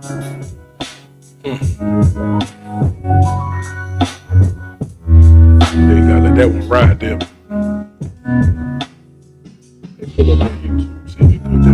Yeah, you gotta let that one ride there. They pull up on YouTube. See if you put that.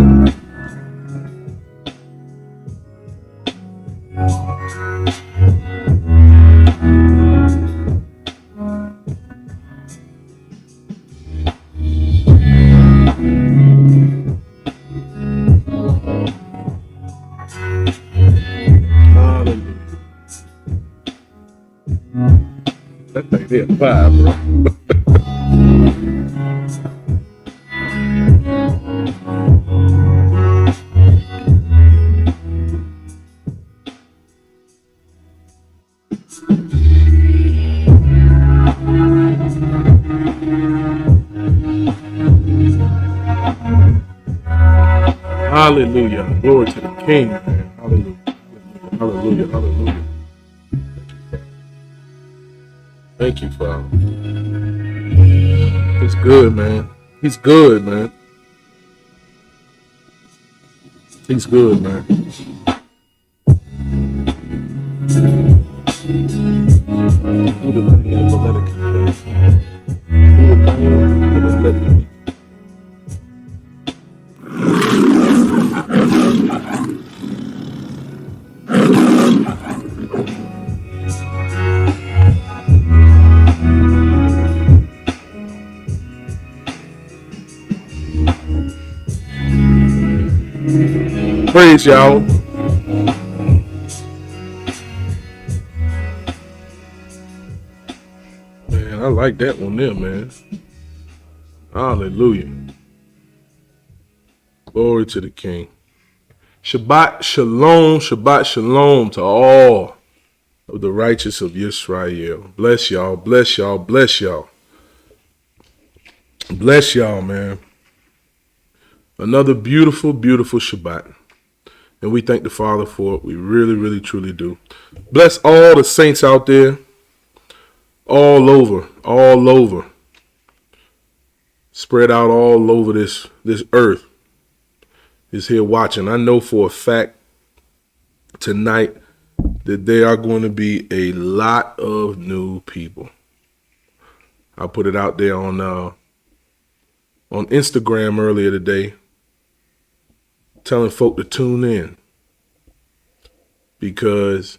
Hallelujah. That thing there, 5, bro. Hallelujah. Glory to the King, man. Hallelujah. Hallelujah. Hallelujah. Thank you, Father. He's good, man. He's good, man. He's good, man. Who the land will let it confess? Who the land will let it be? Praise y'all. Man, I like that one there, man. Hallelujah. Glory to the King. Shabbat shalom, Shabbat shalom to all of the righteous of Yisrael. Bless y'all, bless y'all, bless y'all. Bless y'all, man. Another beautiful, beautiful Shabbat. And we thank the Father for it. We really, really, truly do. Bless all the saints out there. All over. Spread out all over this earth. Is here watching. I know for a fact tonight that there are going to be a lot of new people. I put it out there on Instagram earlier today, telling folk to tune in because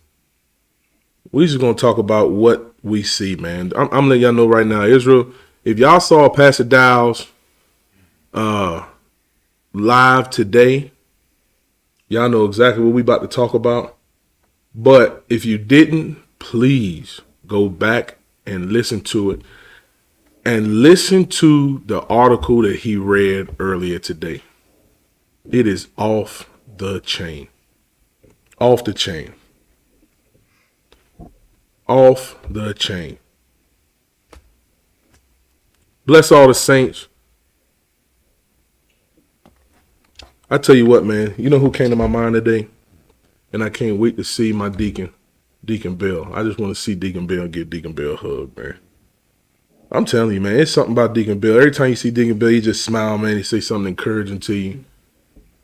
we just gonna talk about what we see, man. I'm letting y'all know right now, Israel. If y'all saw Pastor Dow's live today, y'all know exactly what we about to talk about. But if you didn't, please go back and listen to it. And listen to the article that he read earlier today. It is off the chain. Off the chain. Off the chain. Bless all the saints. I tell you what, man, you know who came to my mind today? And I can't wait to see my Deacon Bill. I just want to see Deacon Bill and give Deacon Bill a hug, man. I'm telling you, man, it's something about Deacon Bill. Every time you see Deacon Bill, you just smile, man. He say something encouraging to you.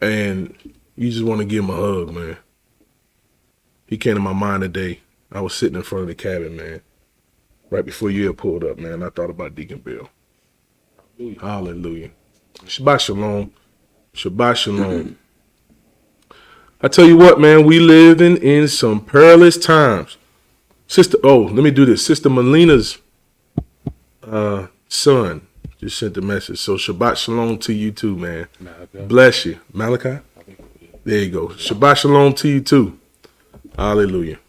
And you just want to give him a hug, man. He came to my mind today. I was sitting in front of the cabin, man. Right before you had pulled up, man. I thought about Deacon Bill. Hallelujah. Shabbat shalom. Shabbat shalom. I tell you what, man, we living in some perilous times. Sister Melina's son just sent the message. So Shabbat shalom to you too, man. Malachi. Bless you. Malachi? There you go. Shabbat shalom to you too. Hallelujah.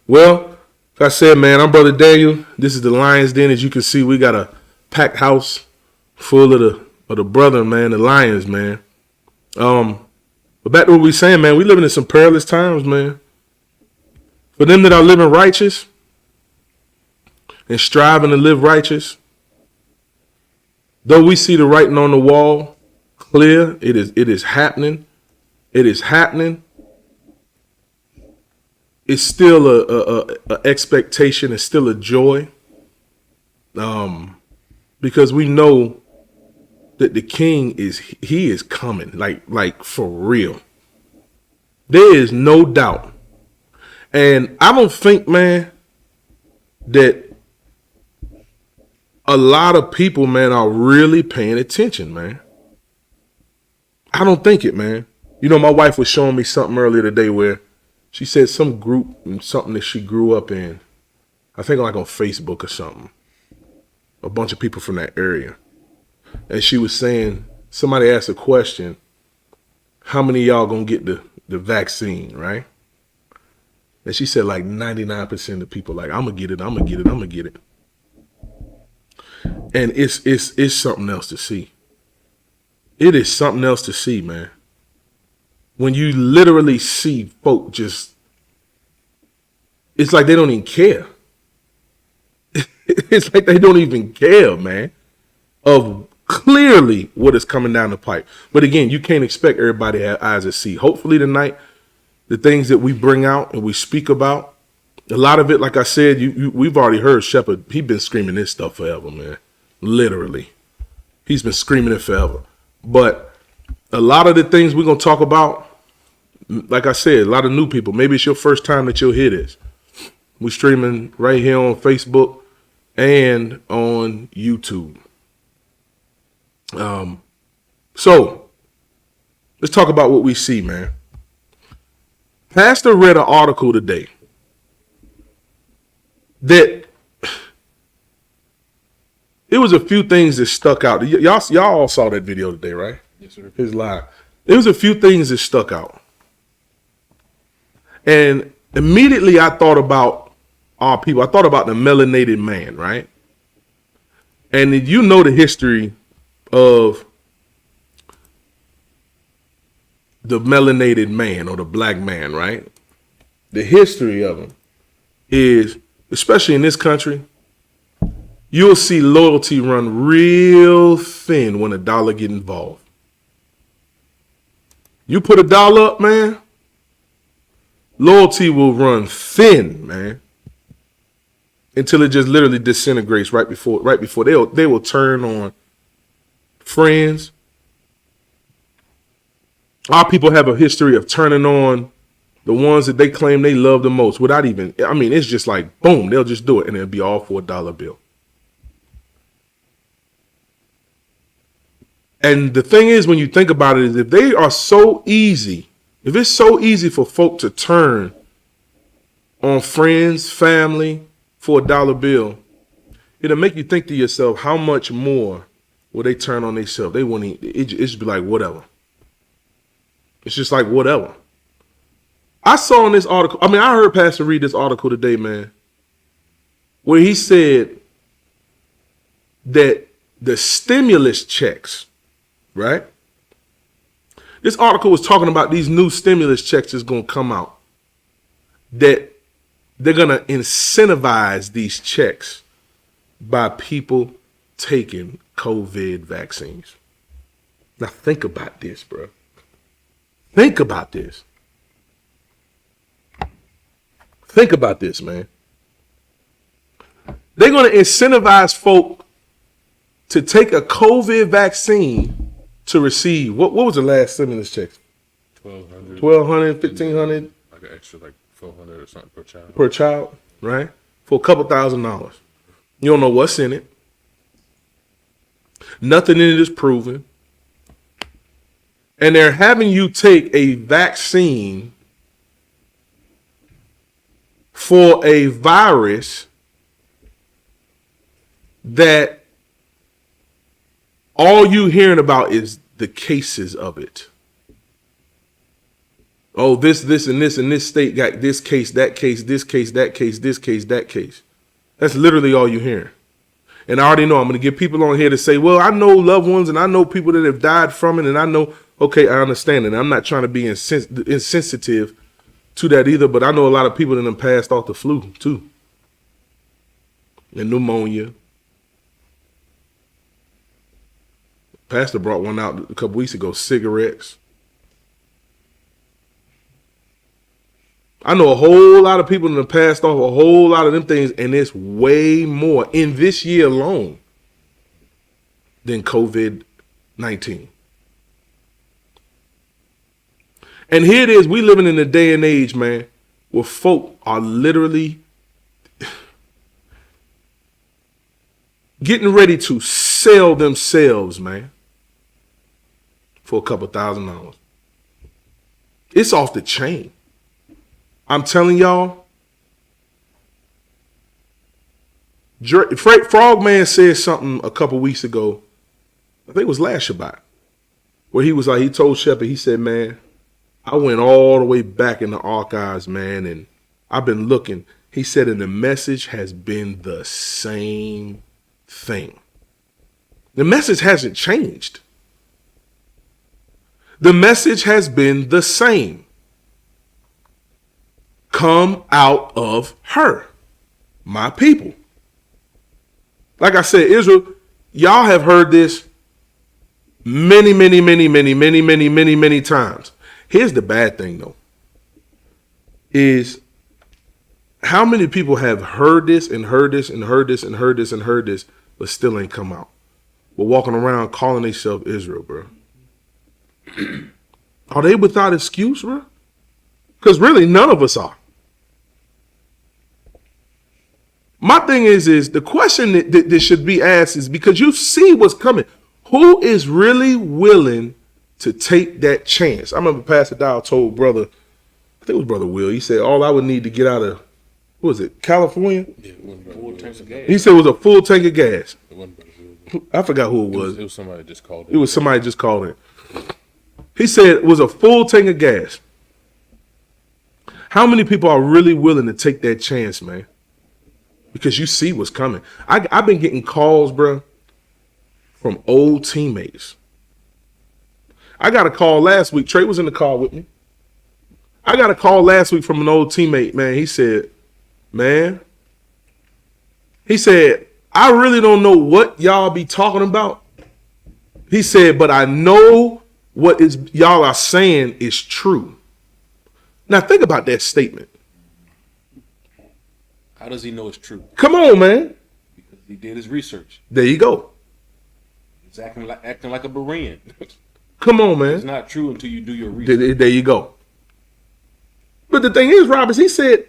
Well, like I said, man, I'm Brother Daniel. This is the Lion's Den. As you can see, we got a packed house full of the brother, man, the Lions, man. But back to what we saying, man, we living in some perilous times, man. For them that are living righteous and striving to live righteous, though we see the writing on the wall clear, it is happening. It is happening. It's still a expectation. It's still a joy. Because we know that the King is coming, like for real. There is no doubt. And I don't think, man, that a lot of people, man, are really paying attention, man. I don't think it, man. You know, my wife was showing me something earlier today where she said some group and something that she grew up in. I think like on Facebook or something. A bunch of people from that area. And she was saying, somebody asked a question, how many of y'all gonna get the vaccine, right? And she said like 99% of people like, I'm gonna get it. And it's something else to see. It is something else to see, man. When you literally see folk just, it's like they don't even care. It's like they don't even care, man, of clearly what is coming down the pipe. But again, you can't expect everybody to have eyes to see. Hopefully tonight, the things that we bring out and we speak about, a lot of it, like I said, we've already heard Shepherd. He's been screaming this stuff forever, man. Literally. He's been screaming it forever. But a lot of the things we're going to talk about, like I said, a lot of new people. Maybe it's your first time that you'll hear this. We're streaming right here on Facebook and on YouTube. So let's talk about what we see, man. Pastor read an article today that it was a few things that stuck out. Y'all all saw that video today, right? Yes, sir. His live. There was a few things that stuck out. And immediately I thought about our people. I thought about the melanated man, right? And you know the history of the melanated man or the black man, right? The history of him is, especially in this country, you'll see loyalty run real thin when a dollar get involved. You put a dollar up, man, loyalty will run thin, man, until it just literally disintegrates right before they will turn on friends. Our people have a history of turning on the ones that they claim they love the most without even, I mean, it's just like, boom, they'll just do it and it'll be all for $1 bill. And the thing is, when you think about it, is if they are so easy, if it's so easy for folk to turn on friends, family for $1 bill, it'll make you think to yourself, how much more will they turn on themselves? They won't even, it just be like, whatever. It's just like, whatever. I saw in this article, I heard Pastor read this article today, man, where he said that the stimulus checks, right? This article was talking about these new stimulus checks that's going to come out, that they're going to incentivize these checks by people taking COVID vaccines. Now think about this, bro. Think about this. Think about this, man. They're going to incentivize folk to take a COVID vaccine to receive, what was the last stimulus check? $1,200, $1,500. Like an extra like $400 or something per child. Per child, right? For a couple $1,000s. You don't know what's in it. Nothing in it is proven. And they're having you take a vaccine for a virus that all you hearing about is the cases of it. Oh, this, and this state got this case, that case, this case, that case, this case, that case. That's literally all you're hearing. And I already know I'm going to get people on here to say, well, I know loved ones and I know people that have died from it. And I know, okay, I understand it. I'm not trying to be insensitive to that either, but I know a lot of people that have passed off the flu too. And pneumonia. Pastor brought one out a couple weeks ago, cigarettes. I know a whole lot of people that have passed off a whole lot of them things, and it's way more in this year alone than COVID-19. And here it is, we living in a day and age, man, where folk are literally getting ready to sell themselves, man, for a couple $1,000s. It's off the chain. I'm telling y'all, Frogman said something a couple weeks ago, I think it was last Shabbat, where he was like, he told Shepard, he said, man, I went all the way back in the archives, man, and I've been looking. He said, and the message has been the same thing. The message hasn't changed. The message has been the same. Come out of her, my people. Like I said, Israel, y'all have heard this many times. Here's the bad thing, though, is how many people have heard this and heard this and heard this and heard this and heard this, but still ain't come out. We're walking around calling themselves Israel, bro. Are they without excuse, bro? Because really, none of us are. My thing is the question that should be asked is, because you see what's coming, who is really willing to take that chance? I remember Pastor Dow told brother, I think it was Brother Will, he said, all I would need to get out of, what was it, California? Yeah, it wasn't full tank of gas. He said it was a full tank of gas. It wasn't Brother Will. I forgot who it was. It was somebody just called it. It was somebody just called it. He said it was a full tank of gas. How many people are really willing to take that chance, man? Because you see what's coming. I've been getting calls, bro, from old teammates. I got a call last week. Trey was in the car with me. I got a call last week from an old teammate, man. He said, I really don't know what y'all be talking about. He said, but I know what is y'all are saying is true. Now think about that statement. How does he know it's true? Come on, man. Because he did his research. There you go. He's acting like a Berean. Come on, man. It's not true until you do your research. There you go. But the thing is, Roberts, he said,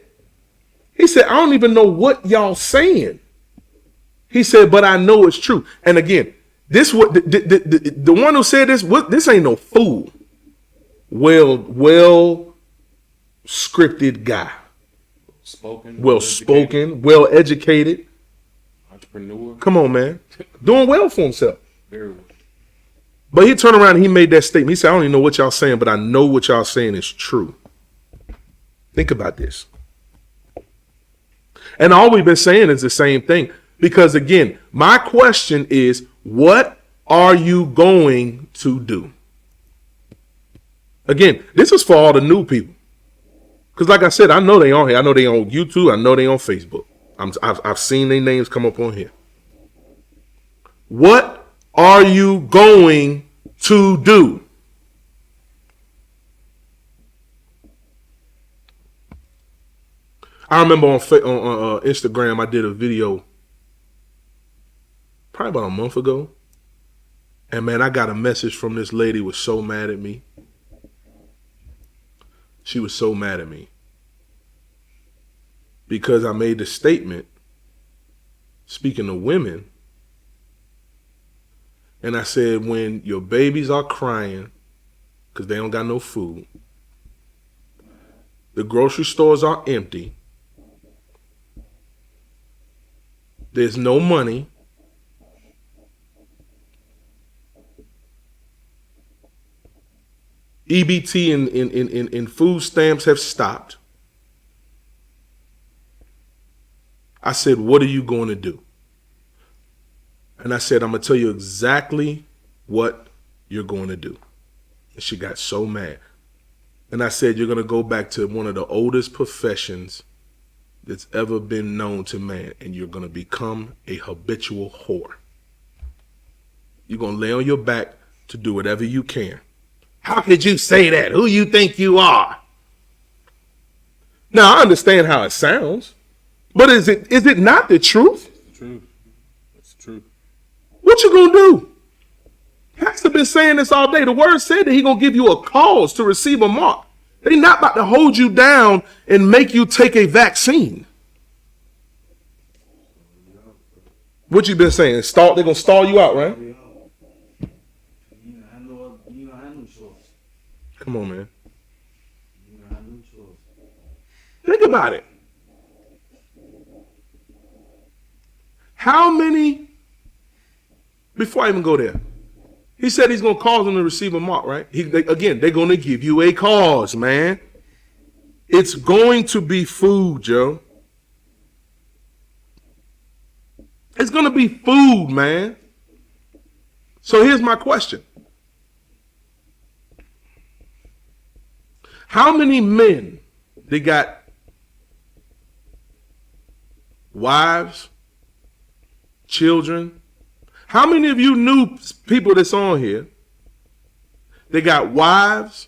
I don't even know what y'all saying. He said, but I know it's true. And again, this what the one who said this ain't no fool. Well scripted guy. Well spoken, well educated. Entrepreneur. Come on, man. Doing well for himself. Very well. But he turned around and he made that statement. He said, I don't even know what y'all saying, but I know what y'all saying is true. Think about this. And all we've been saying is the same thing. Because again, my question is, what are you going to do? Again, this is for all the new people. Because like I said, I know they on here. I know they on YouTube. I know they on Facebook. I've seen their names come up on here. What are you going to do? I remember on Instagram, I did a video probably about a month ago. And man, I got a message from this lady who was so mad at me. She was so mad at me because I made the statement speaking to women. And I said, when your babies are crying because they don't got no food, the grocery stores are empty, there's no money, EBT and food stamps have stopped. I said, what are you going to do? And I said, I'm going to tell you exactly what you're going to do. And she got so mad. And I said, you're going to go back to one of the oldest professions that's ever been known to man, and you're going to become a habitual whore. You're going to lay on your back to do whatever you can. How could you say that? Who you think you are? Now, I understand how it sounds, but is it not the truth? It's the truth. It's the truth. What you gonna do? Pastor been saying this all day. The word said that he gonna give you a cause to receive a mark. They're not about to hold you down and make you take a vaccine. What you been saying? They're going to stall you out, right? Come on, man. Think about it. How many, before I even go there, he said he's going to cause them to receive a mark, right? Again, they're going to give you a cause, man. It's going to be food, Joe. It's going to be food, man. So here's my question. How many men they got wives, children? How many of you knew people that's on here? They got wives,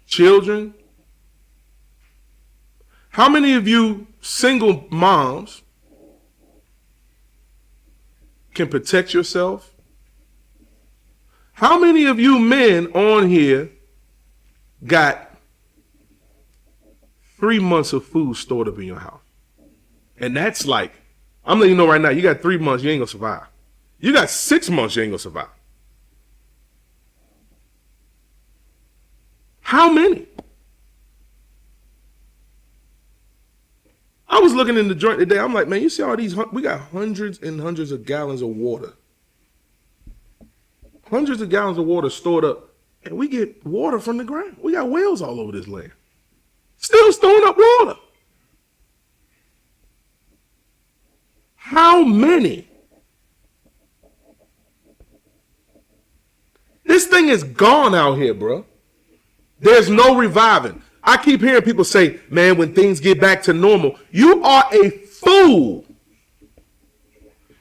children. How many of you single moms can protect yourself? How many of you men on here got 3 months of food stored up in your house? And that's like, I'm letting you know right now, you got 3 months, you ain't gonna survive. You got 6 months, you ain't gonna survive. How many? I was looking in the joint today. I'm like, man, you see all these? We got hundreds and hundreds of gallons of water. Hundreds of gallons of water stored up. And we get water from the ground. We got wells all over this land. Still storing up water. How many? This thing is gone out here, bro. There's no reviving. I keep hearing people say, man, when things get back to normal, you are a fool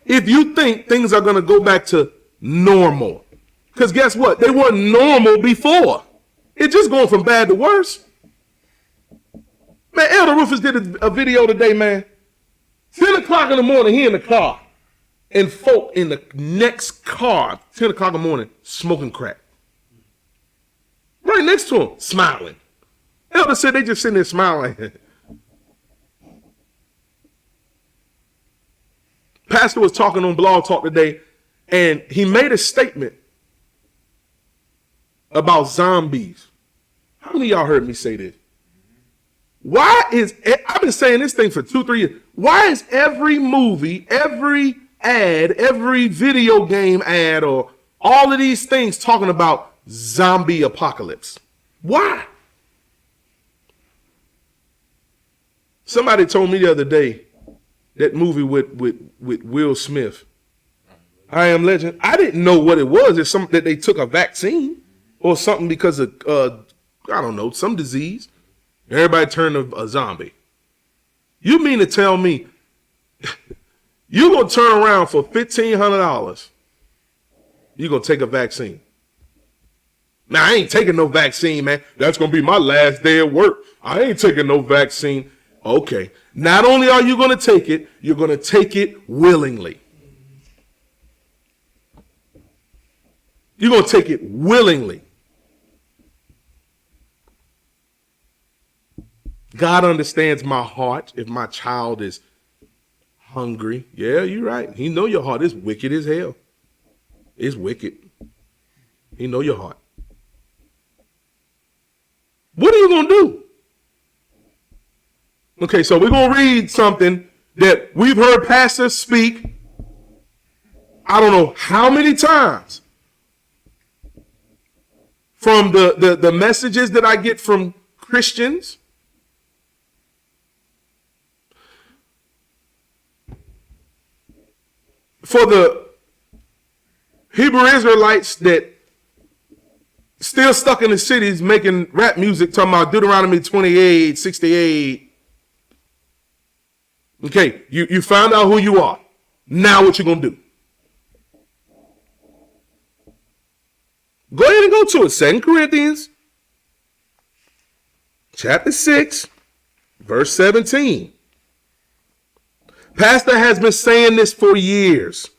if you think things are going to go back to normal. Because guess what? They weren't normal before. It's just going from bad to worse. Man, Elder Rufus did a video today, man. 10 o'clock in the morning, he in the car. And folk in the next car, 10 o'clock in the morning, smoking crack. Right next to him, smiling. Elder said they just sitting there smiling. Pastor was talking on Blog Talk today, and he made a statement about zombies. How many of y'all heard me say this? I've been saying this thing for 2-3 years. Why is every movie, every ad, every video game ad, or all of these things talking about zombie apocalypse? Why? Somebody told me the other day that movie with Will Smith, I Am Legend. I didn't know what it was. It's something that they took a vaccine or something because of, I don't know, some disease. Everybody turned a zombie. You mean to tell me you're going to turn around for $1,500, you're going to take a vaccine? Now, I ain't taking no vaccine, man. That's going to be my last day at work. I ain't taking no vaccine. Okay. Not only are you going to take it, you're going to take it willingly. You're going to take it willingly. God understands my heart. If my child is hungry, yeah, you're right. He know your heart is wicked as hell. It's wicked. He know your heart. What are you going to do? Okay, so we're going to read something that we've heard pastors speak, I don't know how many times, from the messages that I get from Christians. For the Hebrew Israelites that still stuck in the cities making rap music, talking about Deuteronomy 28:68. Okay, you found out who you are. Now what you going to do? Go ahead and go to it. 2 Corinthians chapter 6, verse 17. Pastor has been saying this for years.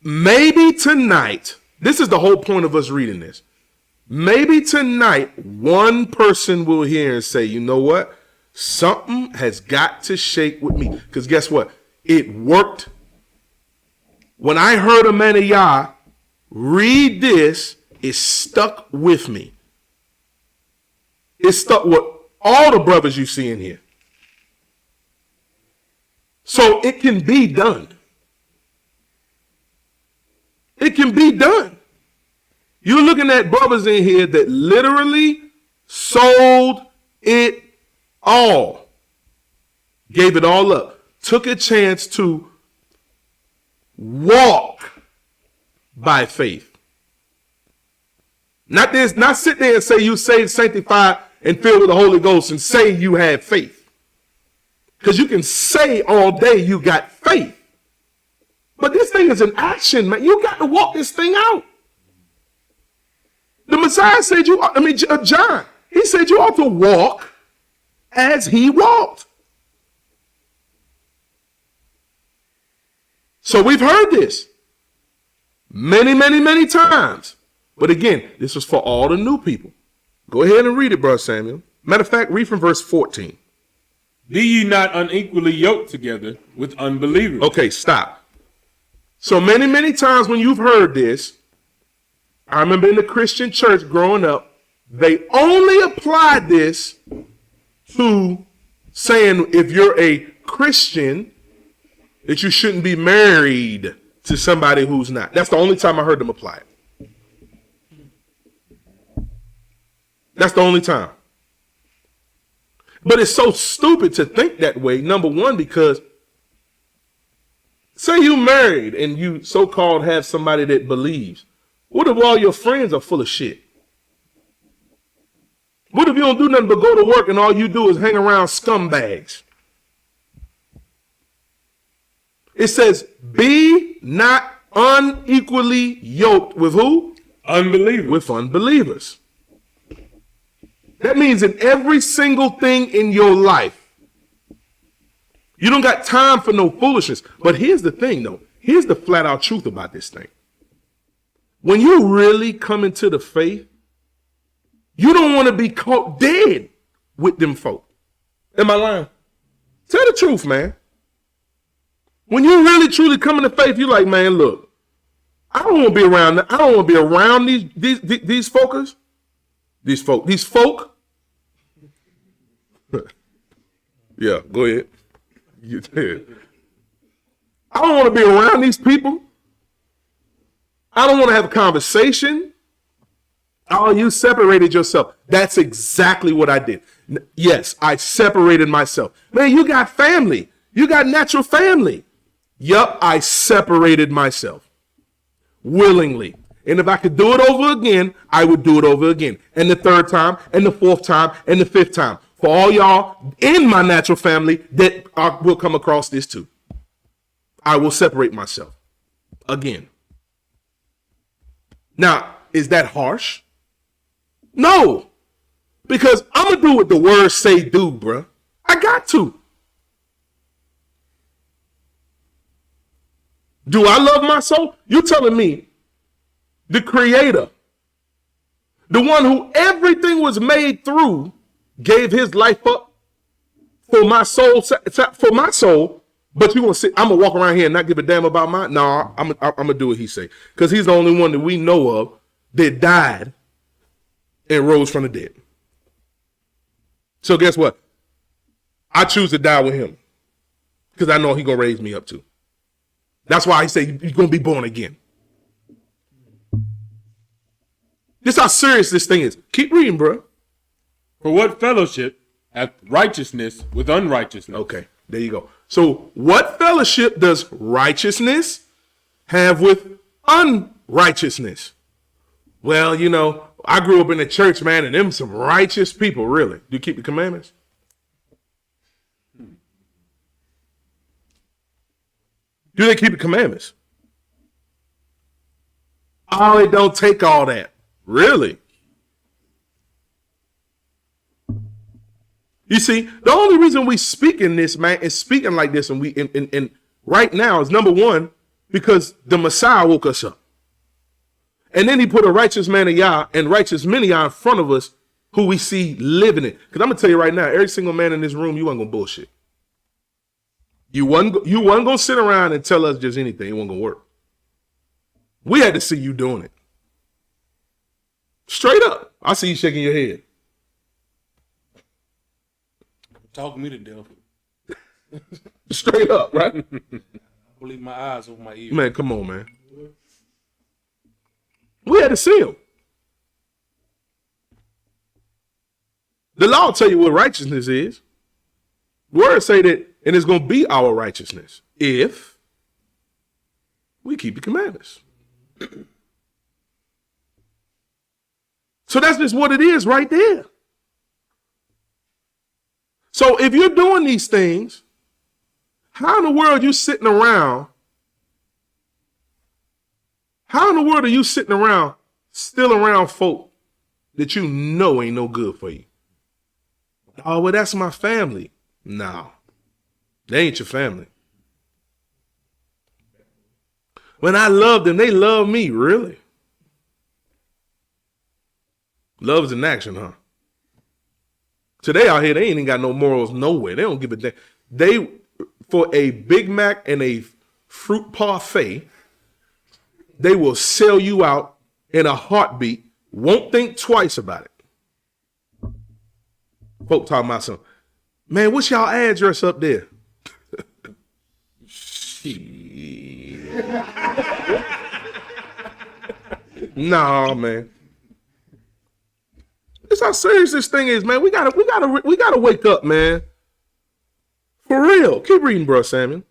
Maybe tonight, this is the whole point of us reading this. maybe tonight one person will hear and say, you know what? Something has got to shake with me. Because guess what? It worked. When I heard a man of Yah read this, it stuck with me. It stuck with all the brothers you see in here. So it can be done. It can be done. You're looking at brothers in here that literally sold it all. Gave it all up. Took a chance to walk by faith. Not sit there and say you saved, sanctified, and filled with the Holy Ghost and say you have faith. Because you can say all day you got faith. But this thing is an action, man. You got to walk this thing out. The Messiah said John, he said you ought to walk as he walked. So we've heard this many, many, many times. But again, this was for all the new people. Go ahead and read it, Brother Samuel. Matter of fact, read from verse 14. Be ye not unequally yoked together with unbelievers. Okay, stop. So many, many times when you've heard this, I remember in the Christian church growing up, they only applied this to saying if you're a Christian, that you shouldn't be married to somebody who's not. That's the only time I heard them apply it. That's the only time. But it's so stupid to think that way, number one, because say you married and you so-called have somebody that believes. What if all your friends are full of shit? What if you don't do nothing but go to work and all you do is hang around scumbags? It says, be not unequally yoked with who? Unbelievers. With unbelievers. That means in every single thing in your life, you don't got time for no foolishness. But here's the thing, though. Here's the flat out truth about this thing. When you really come into the faith, you don't want to be caught dead with them folk. Am I lying? Tell the truth, man. When you really truly come into faith, you're like, man, look, I don't want to be around. I don't want to be around these folkers. These folk. Yeah, go ahead. You did. I don't want to be around these people. I don't want to have a conversation. Oh, you separated yourself. That's exactly what I did. Yes, I separated myself. Man, you got family. You got natural family. Yup, I separated myself willingly. And if I could do it over again, I would do it over again. And the third time, and the fourth time, and the fifth time. For all y'all in my natural family that will come across this too. I will separate myself again. Now, is that harsh? No. Because I'm going to do what the words say do, bruh. I got to. Do I love my soul? You telling me the creator, the one who everything was made through, gave his life up for my soul, but you gonna say I'm gonna walk around here and not give a damn about mine? No, I'm gonna do what he say, because he's the only one that we know of that died and rose from the dead. So guess what? I choose to die with him because I know he gonna raise me up too. That's why he said you're gonna be born again. This is how serious this thing is. Keep reading, bro. For what fellowship hath righteousness with unrighteousness? Okay, there you go. So what fellowship does righteousness have with unrighteousness? Well, you know, I grew up in the church, man, and them some righteous people, really. Do you keep the commandments? Do they keep the commandments? Oh, it don't take all that. Really? You see, the only reason we speak in this, man, is speaking like this, and we and right now is number one, because the Messiah woke us up. And then he put a righteous man of Yah and righteous men of Yah in front of us who we see living it. Because I'm going to tell you right now, every single man in this room, you ain't going to bullshit. You wasn't going to sit around and tell us just anything. It wasn't going to work. We had to see you doing it. Straight up. I see you shaking your head. Talk me to death. Straight up, right? I believe my eyes over my ears. Man, come on, man. We had to see him. The law will tell you what righteousness is. The word say that, and it's going to be our righteousness if we keep the commandments. So that's just what it is right there. So if you're doing these things, how in the world are you sitting around? How in the world are you sitting around, still around folk that you know ain't no good for you? Oh, well, that's my family. No, they ain't your family. When I love them, they love me, really. Love is an action, huh? Today out here, they ain't even got no morals nowhere. They don't give a damn. They, for a Big Mac and a fruit parfait, they will sell you out in a heartbeat, won't think twice about it. Folk talking about something. Man, what's y'all address up there? Nah, man. This how serious this thing is, man. We gotta wake up, man. For real. Keep reading, bro, Samuel.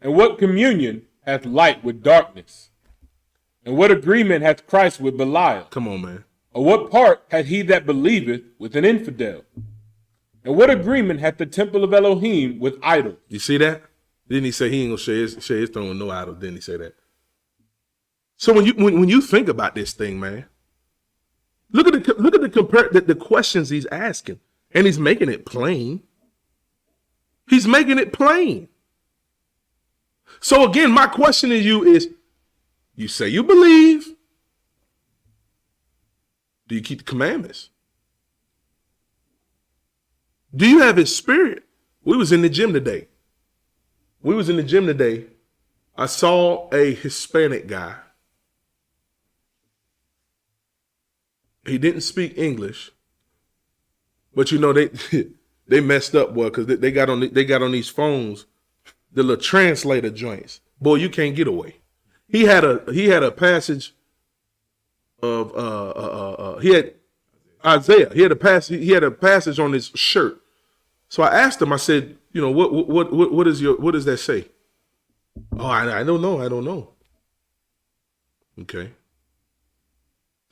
And what communion hath light with darkness? And what agreement hath Christ with Belial? Come on, man. Or what part hath he that believeth with an infidel? And what agreement hath the temple of Elohim with idols? You see that? Didn't he say he ain't gonna share his throne with no idol? Didn't he say that? So when you think about this thing, man, look at the questions he's asking, and he's making it plain. He's making it plain. So again, my question to you is: you say you believe. Do you keep the commandments? Do you have his spirit? We was in the gym today. I saw a Hispanic guy. He didn't speak English, but you know they messed up, boy, because they got on these phones the little translator joints. Boy, you can't get away. He had a passage of he had Isaiah. He had a passage on his shirt. So I asked him. I said, you know, what does that say? Oh, I don't know. Okay.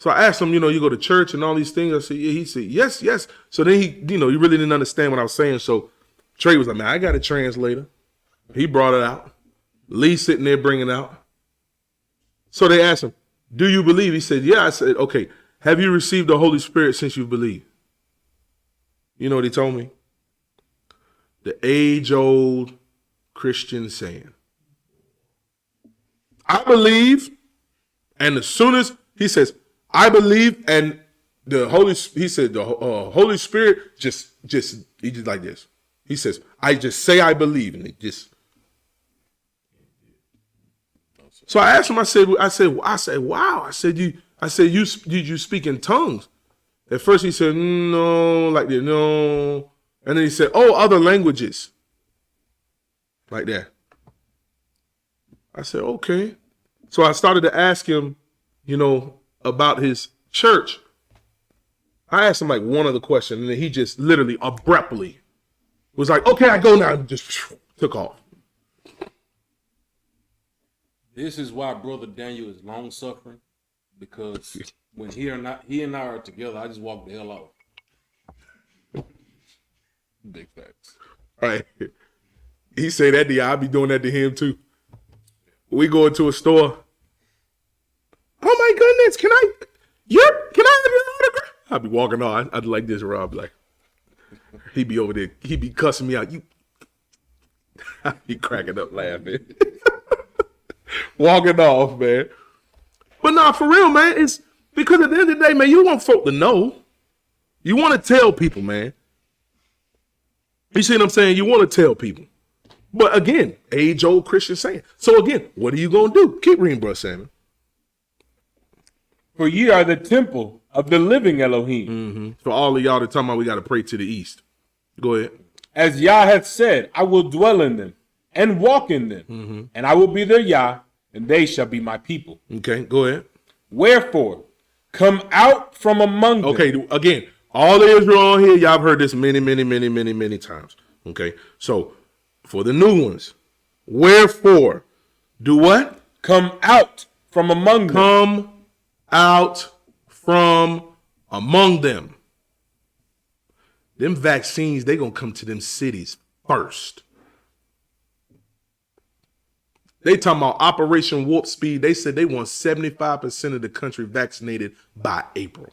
So I asked him, you know, you go to church and all these things. I said, yeah. He said, yes. So then he really didn't understand what I was saying. So Trey was like, man, I got a translator. He brought it out. Lee sitting there bringing it out. So they asked him, do you believe? He said, yeah. I said, okay. Have you received the Holy Spirit since you believe? You know what he told me? The age-old Christian saying. I believe, and as soon as he says, I believe, and the Holy Spirit just he just like this. He says, I just say I believe, and it just. So I asked him. I said, wow. I said, you speak in tongues? At first he said, no, like that, no, and then he said, oh, other languages, like that. I said, okay. So I started to ask him, you know, about his church. I asked him like one other question, and then he just literally abruptly was like, okay, I go now, and just took off. This is why Brother Daniel is long suffering, because when he and I are together, I just walk the hell off. Big facts. All right. He said that to you. I'll be doing that to him too. We go into a store. Oh my goodness, can I have your autograph? I'll be walking on. I'd like this, Rob. Like, he'd be over there. He'd be cussing me out. I'd be cracking up laughing. Walking off, man. But nah, for real, man, it's because at the end of the day, man, you want folk to know. You want to tell people, man. You see what I'm saying? You want to tell people. But again, age-old Christian saying. So again, what are you going to do? Keep reading, Brother Salmon. For ye are the temple of the living Elohim. For all of y'all that talking about we got to pray to the east. Go ahead. As Yah hath said, I will dwell in them and walk in them, and I will be their Yah, and they shall be my people. Okay, go ahead. Wherefore, come out from among them. Okay, again, all of Israel on here, y'all have heard this many times. Okay, so for the new ones, wherefore, do what? Come out from among them. Come out from among them. Them vaccines, they gonna come to them cities first. They talking about Operation Warp Speed. They said they want 75% of the country vaccinated by April.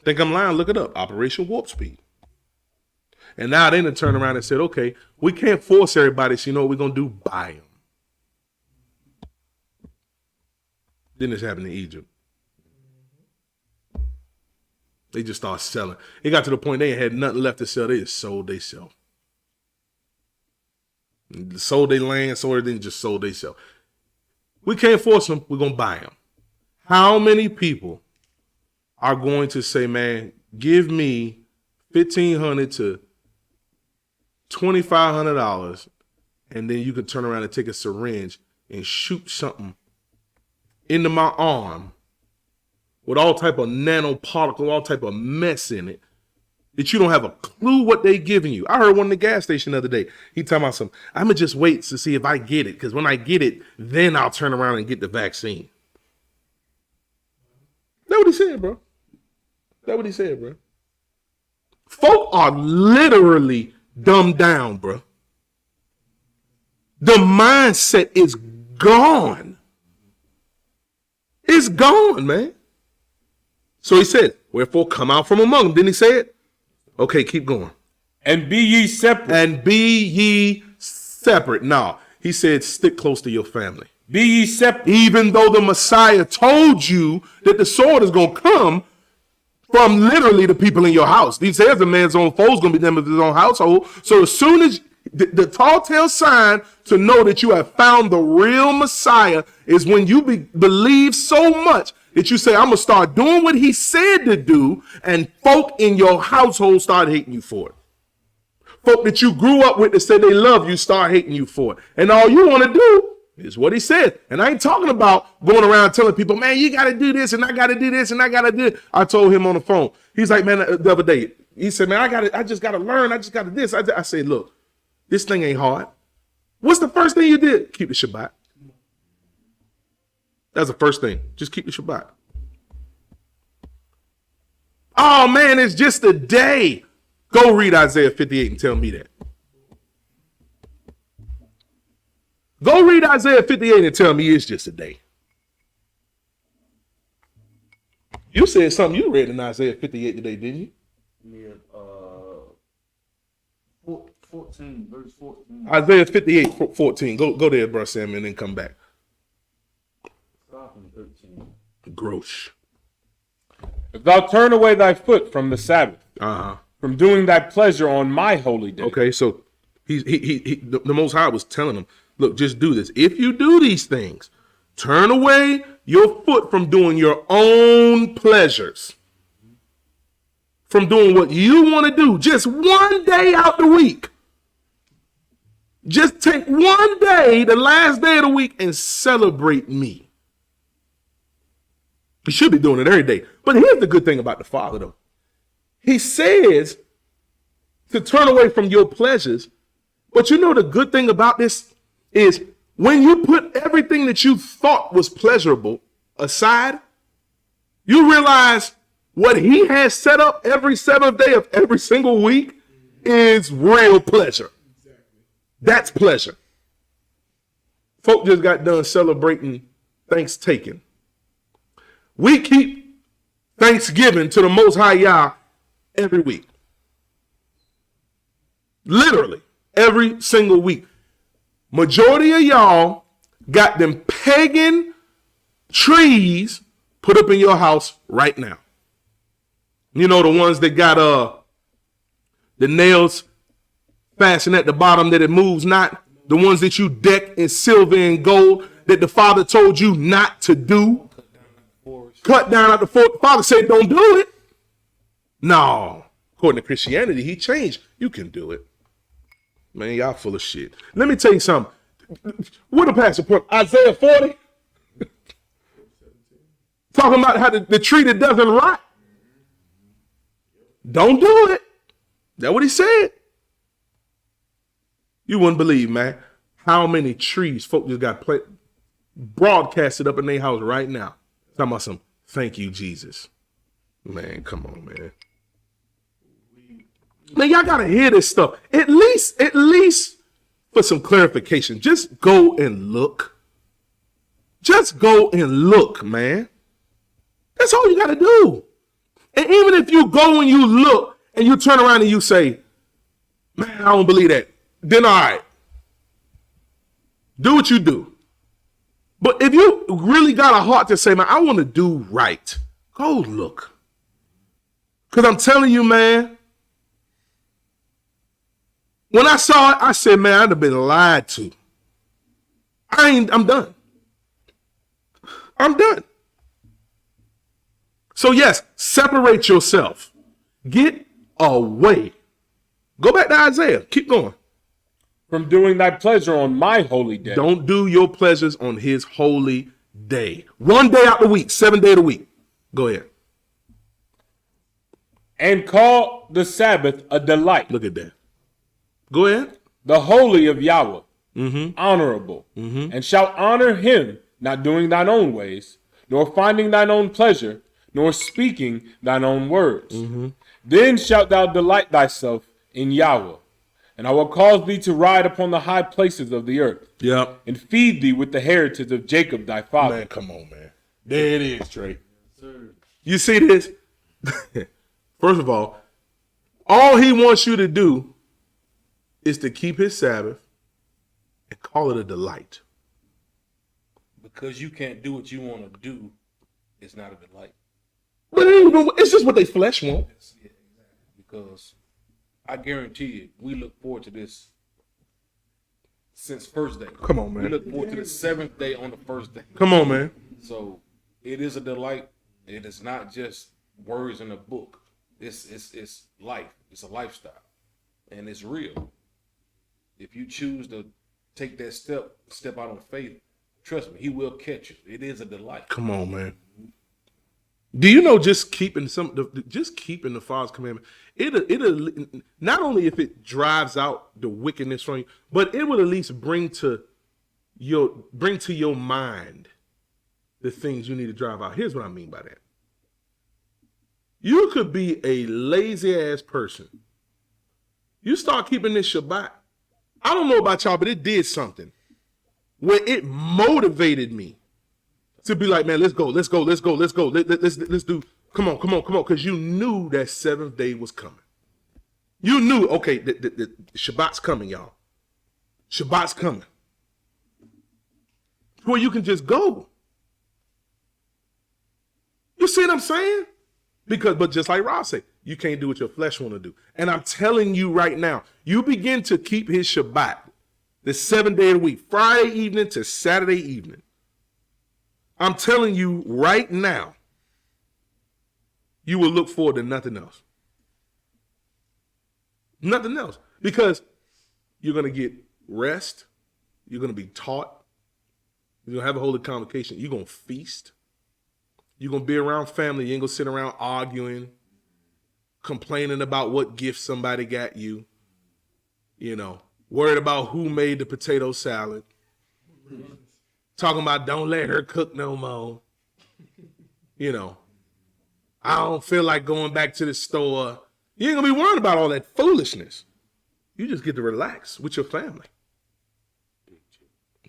Think I'm lying? Look it up. Operation Warp Speed. And now they done turned around and said, okay, we can't force everybody, so you know what we're going to do? Buy them. Then this happened in Egypt. They just started selling. It got to the point they had nothing left to sell. They just sold they sell. Sold their land, sold everything, just sold they sell. We can't force them. We're going to buy them. How many people are going to say, man, give me $1,500 to $2,500, and then you can turn around and take a syringe and shoot something into my arm with all type of nanoparticle, all type of mess in it, that you don't have a clue what they giving you. I heard one in the gas station the other day. He talking about some, I'm going to just wait to see if I get it, because when I get it, then I'll turn around and get the vaccine. That's what he said, bro. That's what he said, bro. Folk are literally dumbed down, bro. The mindset is gone. It's gone, man. So he said, wherefore come out from among them. Didn't he say it? Okay, keep going. And be ye separate. And be ye separate. No, he said stick close to your family. Be ye separate. Even though the Messiah told you that the sword is going to come from literally the people in your house. He says the man's own foe is going to be them of his own household. So as soon as the tall tale sign to know that you have found the real Messiah is when you believe so much that you say, I'm going to start doing what he said to do, and folk in your household start hating you for it. Folk that you grew up with that said they love you start hating you for it. And all you want to do is what he said. And I ain't talking about going around telling people, man, you got to do this, and I got to do this, and I got to do it. I told him on the phone. He's like, man, the other day, he said, man, I just got to learn. I just got to this. I said, look, this thing ain't hard. What's the first thing you did? Keep the Shabbat. That's the first thing. Just keep the Shabbat. Oh, man, it's just a day. Go read Isaiah 58 and tell me that. Go read Isaiah 58 and tell me it's just a day. You said something you read in Isaiah 58 today, didn't you? Yeah, 14, verse 14. Isaiah 58, 14. Go there, bro, Sam, and then come back. Start from 13. Gross. If thou turn away thy foot from the Sabbath, Uh-huh. from doing thy pleasure on my holy day. Okay, so the Most High was telling him, look, just do this. If you do these things, turn away your foot from doing your own pleasures, from doing what you want to do, just one day out the week. Just take one day, the last day of the week, and celebrate me. You should be doing it every day. But here's the good thing about the Father, though. He says to turn away from your pleasures. But you know the good thing about this is when you put everything that you thought was pleasurable aside, you realize what he has set up every seventh day of every single week is real pleasure. That's pleasure. Folk just got done celebrating Thanksgiving. We keep Thanksgiving to the Most High Yah every week. Literally, every single week. Majority of y'all got them pagan trees put up in your house right now. You know, the ones that got the nails fastened at the bottom that it moves not. The ones that you deck in silver and gold that the Father told you not to do. Cut down at the forest. The Father said don't do it. No. According to Christianity, he changed. You can do it. Man, y'all full of shit. Let me tell you something. What a pastor put Isaiah 40. Talking about how the tree that doesn't rot. Don't do it. That's what he said. You wouldn't believe, man, how many trees folk just got broadcasted up in their house right now. Talking about some thank you, Jesus. Man, come on, man. Man, y'all gotta hear this stuff. At least for some clarification. Just go and look. Just go and look, man. That's all you gotta do. And even if you go and you look and you turn around and you say, man, I don't believe that. Then all right. Do what you do. But if you really got a heart to say, man, I want to do right, go look. Because I'm telling you, man, when I saw it, I said, man, I'd have been lied to. I'm done. I'm done. So yes, separate yourself. Get away. Go back to Isaiah. Keep going. From doing thy pleasure on my holy day. Don't do your pleasures on his holy day. 1 day out the week, 7 days a week. Go ahead. And call the Sabbath a delight. Look at that. Go ahead. The holy of Yahweh, honorable, and shalt honor him, not doing thine own ways, nor finding thine own pleasure, nor speaking thine own words. Then shalt thou delight thyself in Yahweh, and I will cause thee to ride upon the high places of the earth, and feed thee with the heritage of Jacob thy father. Man, come on, man. There it is, Trey. You see this? First of all he wants you to do is to keep his Sabbath and call it a delight. Because you can't do what you want to do, it's not a delight. But it's just what they flesh want. Yeah, exactly. Because I guarantee you, we look forward to this since first day. Come on, man. We look forward to the 7th day on the first day. Come on, man. So it is a delight. It is not just words in a book. It's life. It's a lifestyle, and it's real. If you choose to take that step out on faith, trust me, he will catch you. It is a delight. Come on, man. Do you know just keeping the Father's commandment, it'll not only if it drives out the wickedness from you, but it will at least bring to your mind the things you need to drive out. Here's what I mean by that. You could be a lazy ass person. You start keeping this Shabbat. I don't know about y'all, but it did something where it motivated me to be like, man, let's go. Let's do, come on. Because you knew that 7th day was coming. You knew, okay, the Shabbat's coming, y'all. Shabbat's coming. Where you can just go. You see what I'm saying? But just like Rob said, you can't do what your flesh want to do. And I'm telling you right now, you begin to keep his Shabbat, the 7 day of the week, Friday evening to Saturday evening. I'm telling you right now, you will look forward to nothing else. Nothing else. Because you're going to get rest. You're going to be taught. You're going to have a holy convocation. You're going to feast. You're going to be around family. You ain't going to sit around arguing, complaining about what gift somebody got you. You know, worried about who made the potato salad. Talking about don't let her cook no more. You know, I don't feel like going back to the store. You ain't going to be worried about all that foolishness. You just get to relax with your family.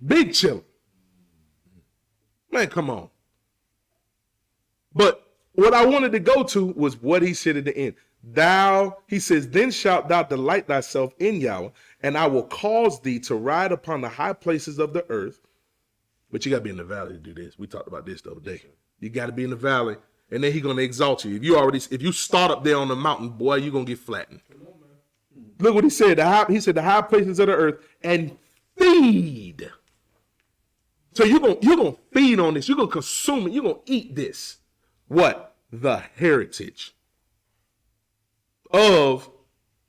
Big chillin'. Man, come on. But what I wanted to go to was what he said at the end. He says, then shalt thou delight thyself in Yahweh, and I will cause thee to ride upon the high places of the earth, But you got to be in the valley to do this. We talked about this the other day. You got to be in the valley, and then he's going to exalt you. If you start up there on the mountain, boy, you're going to get flattened. Look what he said. He said the high places of the earth and feed. So you're gonna feed on this. You're gonna consume it. You're gonna eat this. What? The heritage of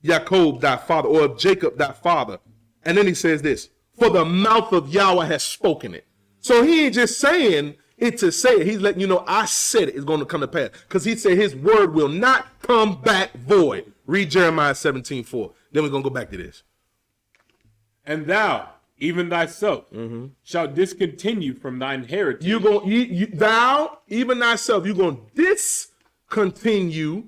Jacob thy father, or of Jacob thy father. And then he says this: for the mouth of Yahweh has spoken it. So he ain't just saying it to say it. He's letting you know, I said it. It's going to come to pass. Because he said his word will not come back void. Read Jeremiah 17:4. Then we're going to go back to this. And thou, even thyself, shalt discontinue from thine heritage. Thou, even thyself, you're going to discontinue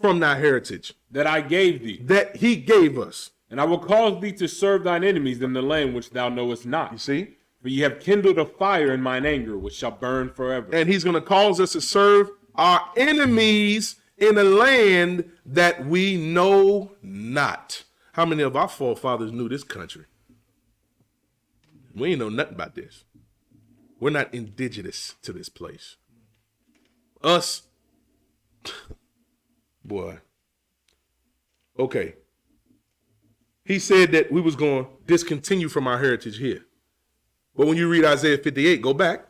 from thy heritage. That I gave thee. That he gave us. And I will cause thee to serve thine enemies in the land which thou knowest not. You see? For ye have kindled a fire in mine anger, which shall burn forever. And he's going to cause us to serve our enemies in a land that we know not. How many of our forefathers knew this country? We ain't know nothing about this. We're not indigenous to this place. Us, boy. Okay. He said that we was going to discontinue from our heritage here. But when you read Isaiah 58, go back.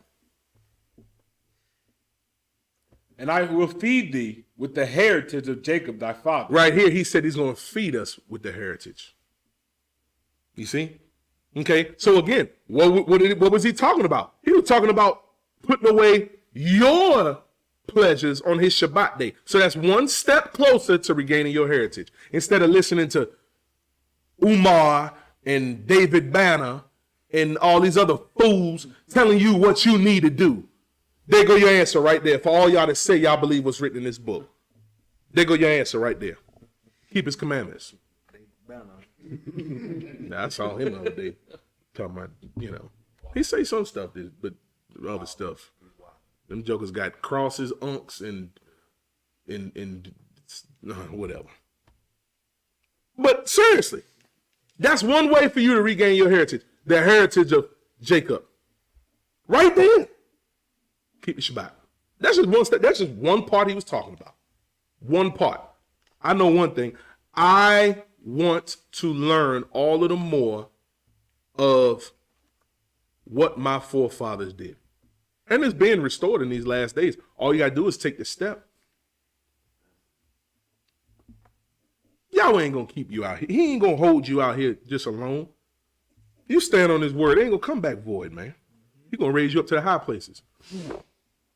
And I will feed thee with the heritage of Jacob thy father. Right here, he said he's going to feed us with the heritage. You see? Okay, so again, what was he talking about? He was talking about putting away your pleasures on his Shabbat day. So that's one step closer to regaining your heritage. Instead of listening to Umar and David Banner and all these other fools telling you what you need to do. There go your answer right there. For all y'all to say y'all believe what's written in this book. There go your answer right there. Keep his commandments. I saw him the other day talking about, he say some stuff, but other stuff. Them jokers got crosses, unks, and whatever. But seriously, that's one way for you to regain your heritage. The heritage of Jacob. Right there. Keep the Shabbat. That's just one step. That's just one part he was talking about. One part. I know one thing. I want to learn all of the more of what my forefathers did. And it's being restored in these last days. All you got to do is take the step. Yahweh ain't going to keep you out here. He ain't going to hold you out here just alone. You stand on his word. It ain't going to come back void, man. He's going to raise you up to the high places.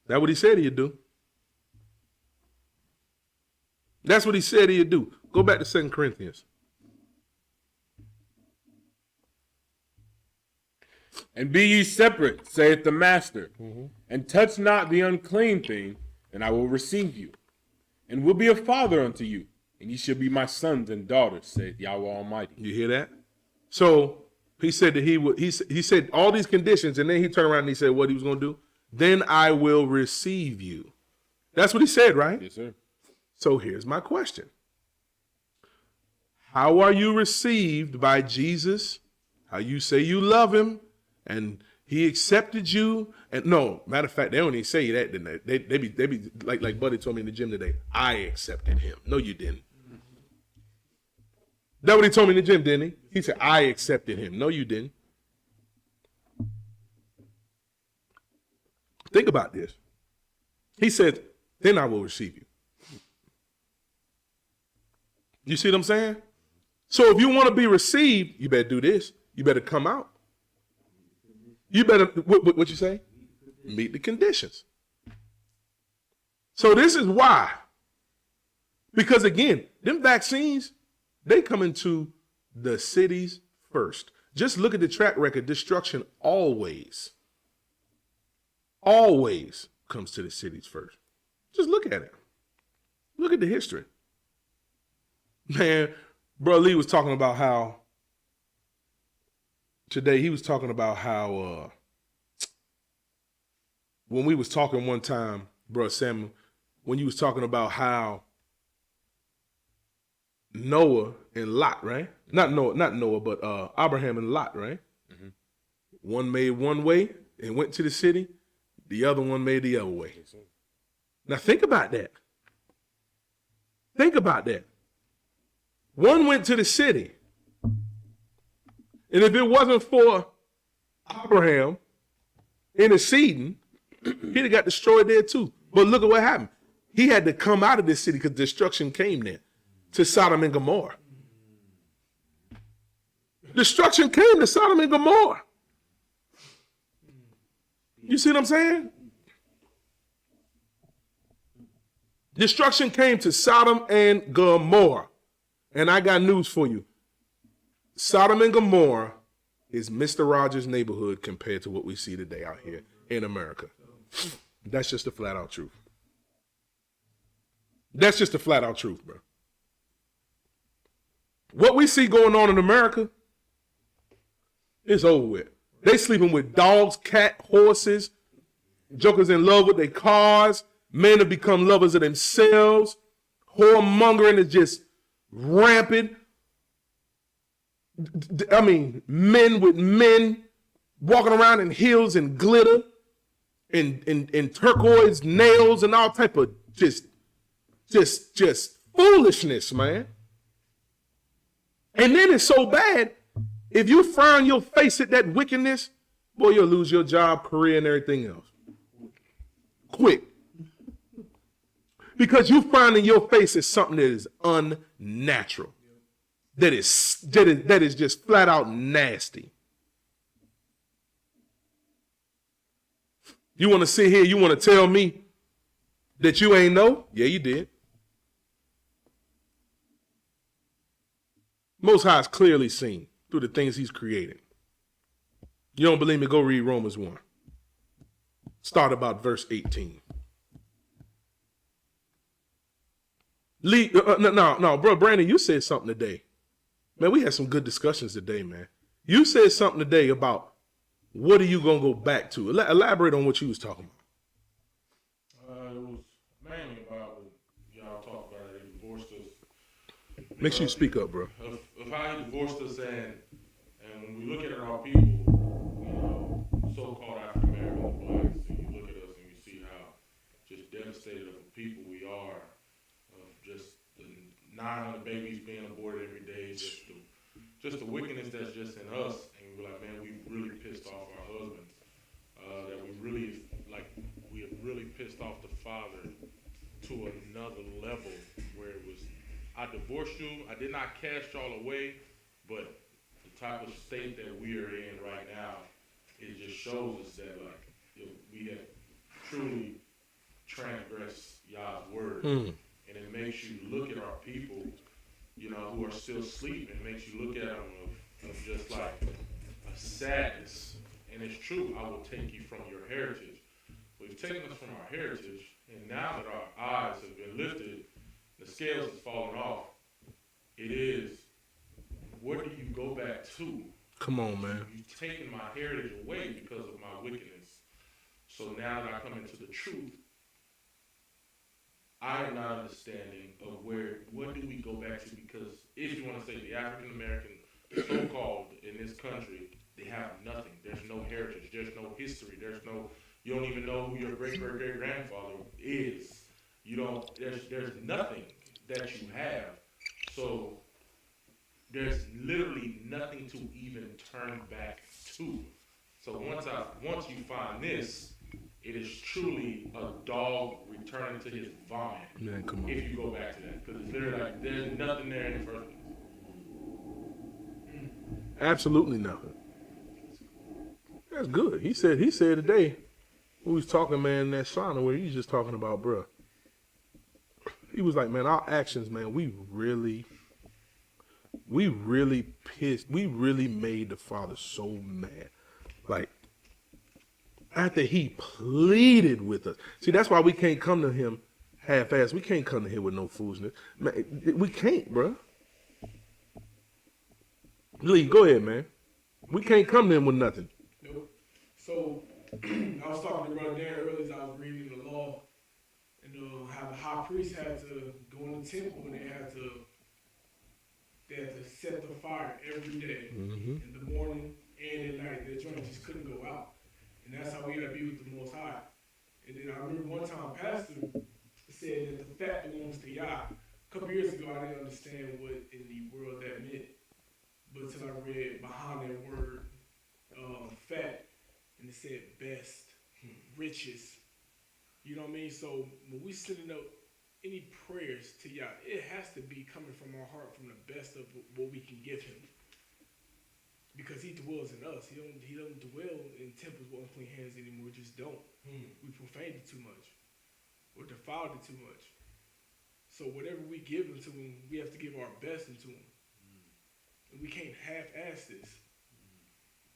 That's what he said he'd do. That's what he said he'd do. Go back to 2 Corinthians. And be ye separate, saith the master, and touch not the unclean thing, and I will receive you, and will be a father unto you, and ye shall be my sons and daughters, saith Yahweh Almighty. You hear that? So he said that he said all these conditions, and then he turned around and he said what he was going to do. Then I will receive you. That's what he said, right? Yes, sir. So here's my question. How are you received by Jesus? How you say you love him and he accepted you? And no, matter of fact, they don't even say that, didn't they? They be like Buddy told me in the gym today. I accepted him. No, you didn't. That's what he told me in the gym, didn't he? He said, I accepted him. No, you didn't. Think about this. He said, then I will receive you. You see what I'm saying? So if you want to be received, you better do this. You better come out. You better, what you say? Meet the conditions. So this is why. Because again, them vaccines, they come into the cities first. Just look at the track record. Destruction always comes to the cities first. Just look at it. Look at the history. Man, Bro Lee was talking about how today he was talking about how when we was talking one time, Bro Samuel, when you was talking about how Noah and Lot, right? Not Noah, but Abraham and Lot, right? Mm-hmm. One made one way and went to the city, the other one made the other way. Now think about that. Think about that. One went to the city. And if it wasn't for Abraham interceding, he'd have got destroyed there too. But look at what happened. He had to come out of this city because destruction came there to Sodom and Gomorrah. Destruction came to Sodom and Gomorrah. You see what I'm saying? Destruction came to Sodom and Gomorrah. And I got news for you. Sodom and Gomorrah is Mr. Rogers' neighborhood compared to what we see today out here in America. That's just the flat out truth. That's just the flat out truth, bro. What we see going on in America, it's over with. They sleeping with dogs, cat, horses. Jokers in love with their cars. Men have become lovers of themselves. Whoremongering is just rampant. I mean, men with men walking around in heels and glitter and turquoise nails and all type of just foolishness, man. And then it's so bad, if you frown your face at that wickedness, boy, you'll lose your job, career, and everything else. Quick. Because you frowning your face at something that is unnatural. That is just flat out nasty. You want to sit here, you want to tell me that you ain't know? Yeah, you did. Most High is clearly seen through the things he's created. You don't believe me? Go read Romans 1. Start about verse 18. No, bro, Brandon, you said something today. Man, we had some good discussions today, man. You said something today about what are you going to go back to? Elaborate on what you was talking about. It was mainly about what y'all talked about. He divorced us. Make sure you speak up, bro. Of how he divorced us, and when we look at our people, you know, so-called African Americans, blacks, and you look at us and you see how just devastated of a people we are, of just the 900 babies being aborted every day, just the wickedness that's just in us, and we're like, man, we really pissed off our husbands. That we have really pissed off the father to another level where it was, I divorced you, I did not cast y'all away, but the type of state that we are in right now, it just shows us that we have truly transgressed Yah's word. And it makes you look at our people, you know, who are still sleeping. It makes you look at them of just like a sadness. And it's true, I will take you from your heritage. We've taken us from our heritage, and now that our eyes have been lifted, the scales have fallen off. It is, where do you go back to? Come on, man. You've taken my heritage away because of my wickedness. So now that I come into the truth, I am not understanding of what do we go back to? Because if you want to say the African American, so-called in this country, they have nothing. There's no heritage. There's no history. You don't even know who your great-great-great-grandfather is. You don't, there's nothing that you have. So there's literally nothing to even turn back to. So once you find this, it is truly a dog returning to his vomit. Man, come on. If you go back to that, because it's literally like there's nothing there in the first place. Absolutely nothing. That's good. He said today, we was talking, man, in that sauna where he was just talking about, bruh. He was like, man, our actions, man, we really pissed. We really made the Father so mad. Like, after he pleaded with us. See, that's why we can't come to him half-assed. We can't come to him with no foolishness. Man, we can't, bruh. Lee, go ahead, man. We can't come to him with nothing. Nope. So, I was talking to Brother Darren earlier as I was reading the law, and how the high priest had to go in the temple and they had to set the fire every day, in the morning and at night. Their joint just couldn't go out. And that's how we gotta be with the Most High. And then I remember one time Pastor said that the fat belongs to Yah. A couple years ago, I didn't understand what in the world that meant, but until I read behind that word, fat, and it said best, riches. You know what I mean? So when we sending up any prayers to Yah, it has to be coming from our heart, from the best of what we can give Him, because He dwells in us. He don't dwell in temples with unclean hands anymore. We just don't. We profaned it too much, or defiled it too much. So whatever we give into Him, we have to give our best into Him. And we can't half-ass this.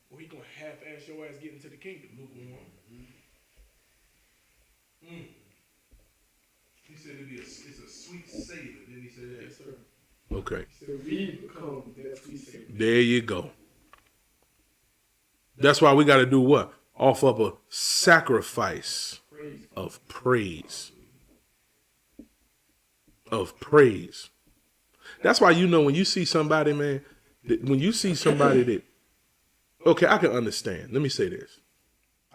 Or He gonna half-ass your ass getting to the kingdom. He said it's a sweet savor. Didn't he say that? Yes, sir. Okay. So we become that sweet savor. There you go. That's why we got to do what? Offer up a sacrifice of praise. Of praise. That's why, you know, when you see somebody, man, when you see somebody that, okay, I can understand. Let me say this.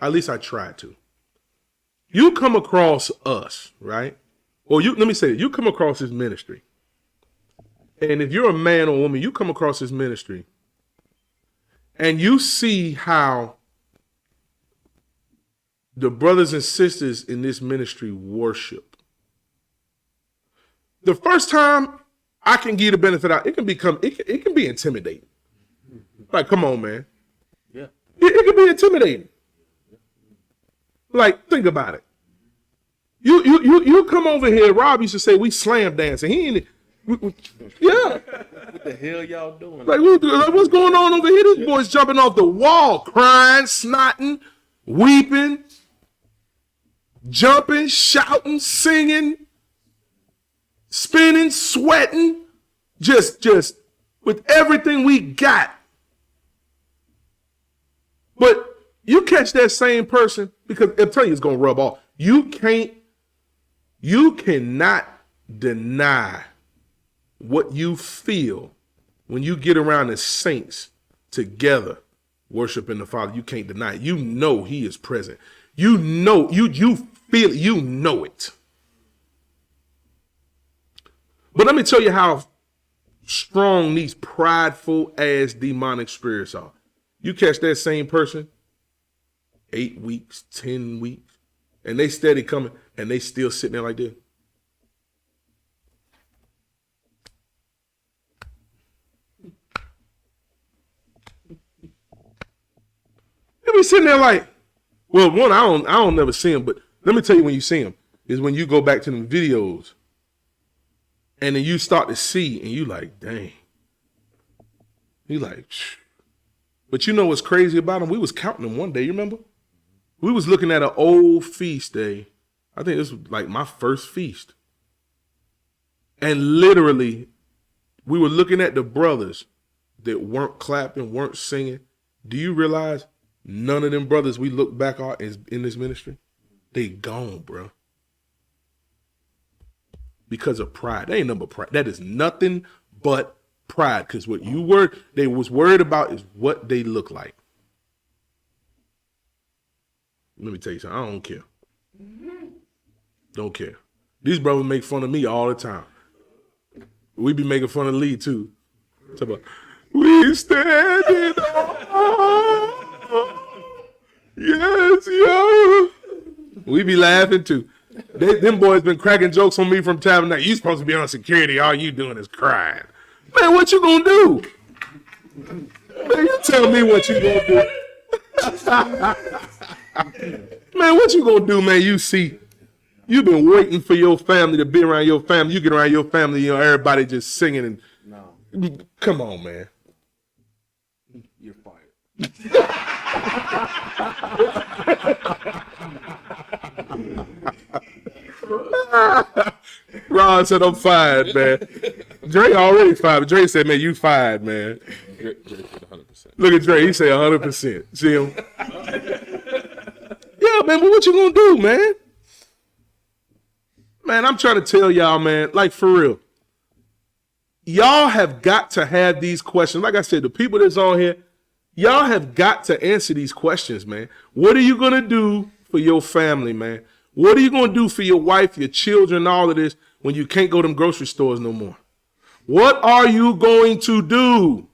At least I try to. You come across us, right? Or let me say it. You come across this ministry. And if you're a man or woman, you come across this ministry and you see how the brothers and sisters in this ministry worship. The first time I can give the benefit out, it can be intimidating. Like, come on, man. Yeah. It can be intimidating. Like, think about it. You come over here. Rob used to say we slam dancing. He ain't. Yeah. What the hell y'all doing? Like, what's going on over here? This boy's jumping off the wall, crying, snotting, weeping, jumping, shouting, singing, spinning, sweating, just with everything we got. But you catch that same person, because I'm telling you, it's gonna rub off. You cannot deny what you feel when you get around the saints together worshiping the Father. You can't deny it. You know He is present. You know, you feel it. You know it. But let me tell you how strong these prideful ass demonic spirits are. You catch that same person 8 weeks, 10 weeks, and they steady coming, and they still sitting there like this. They be sitting there like, well, one, I don't never see them, but let me tell you when you see them is when you go back to them videos, and then you start to see, and you like, dang. You like, shh. But you know what's crazy about them? We was counting them one day, you remember? We was looking at an old feast day. I think this was like my first feast. And literally, we were looking at the brothers that weren't clapping, weren't singing. Do you realize none of them brothers we look back on is in this ministry? They gone, bro. Because of pride. That ain't nothing but pride. That is nothing but pride. Because what they was worried about is what they look like. Let me tell you something. I don't care. Don't care. These brothers make fun of me all the time. We be making fun of Lee too. Talk about, we standing on. Yes, yo. We be laughing too. Them boys been cracking jokes on me from time to night. You supposed to be on security. All you doing is crying. Man, what you gonna do? Man, you tell me what you gonna do. Man, what you gonna do, man? You see, you've been waiting for your family to be around your family. You get around your family, you know, everybody just singing and No, come on, man. you're fired. Ron said I'm fired, man. Dre already fired, but Dre said, man, you fired, man. Dre said 100%. Look at Dre, he said 100%. See him? Yeah, man, but what you gonna do, man? Man, I'm trying to tell y'all, man, like for real. Y'all have got to have these questions. Like I said, the people that's on here, Y'all have got to answer these questions, man. What are you going to do for your family, man? What are you going to do for your wife, your children, all of this when you can't go to them grocery stores no more? What are you going to do?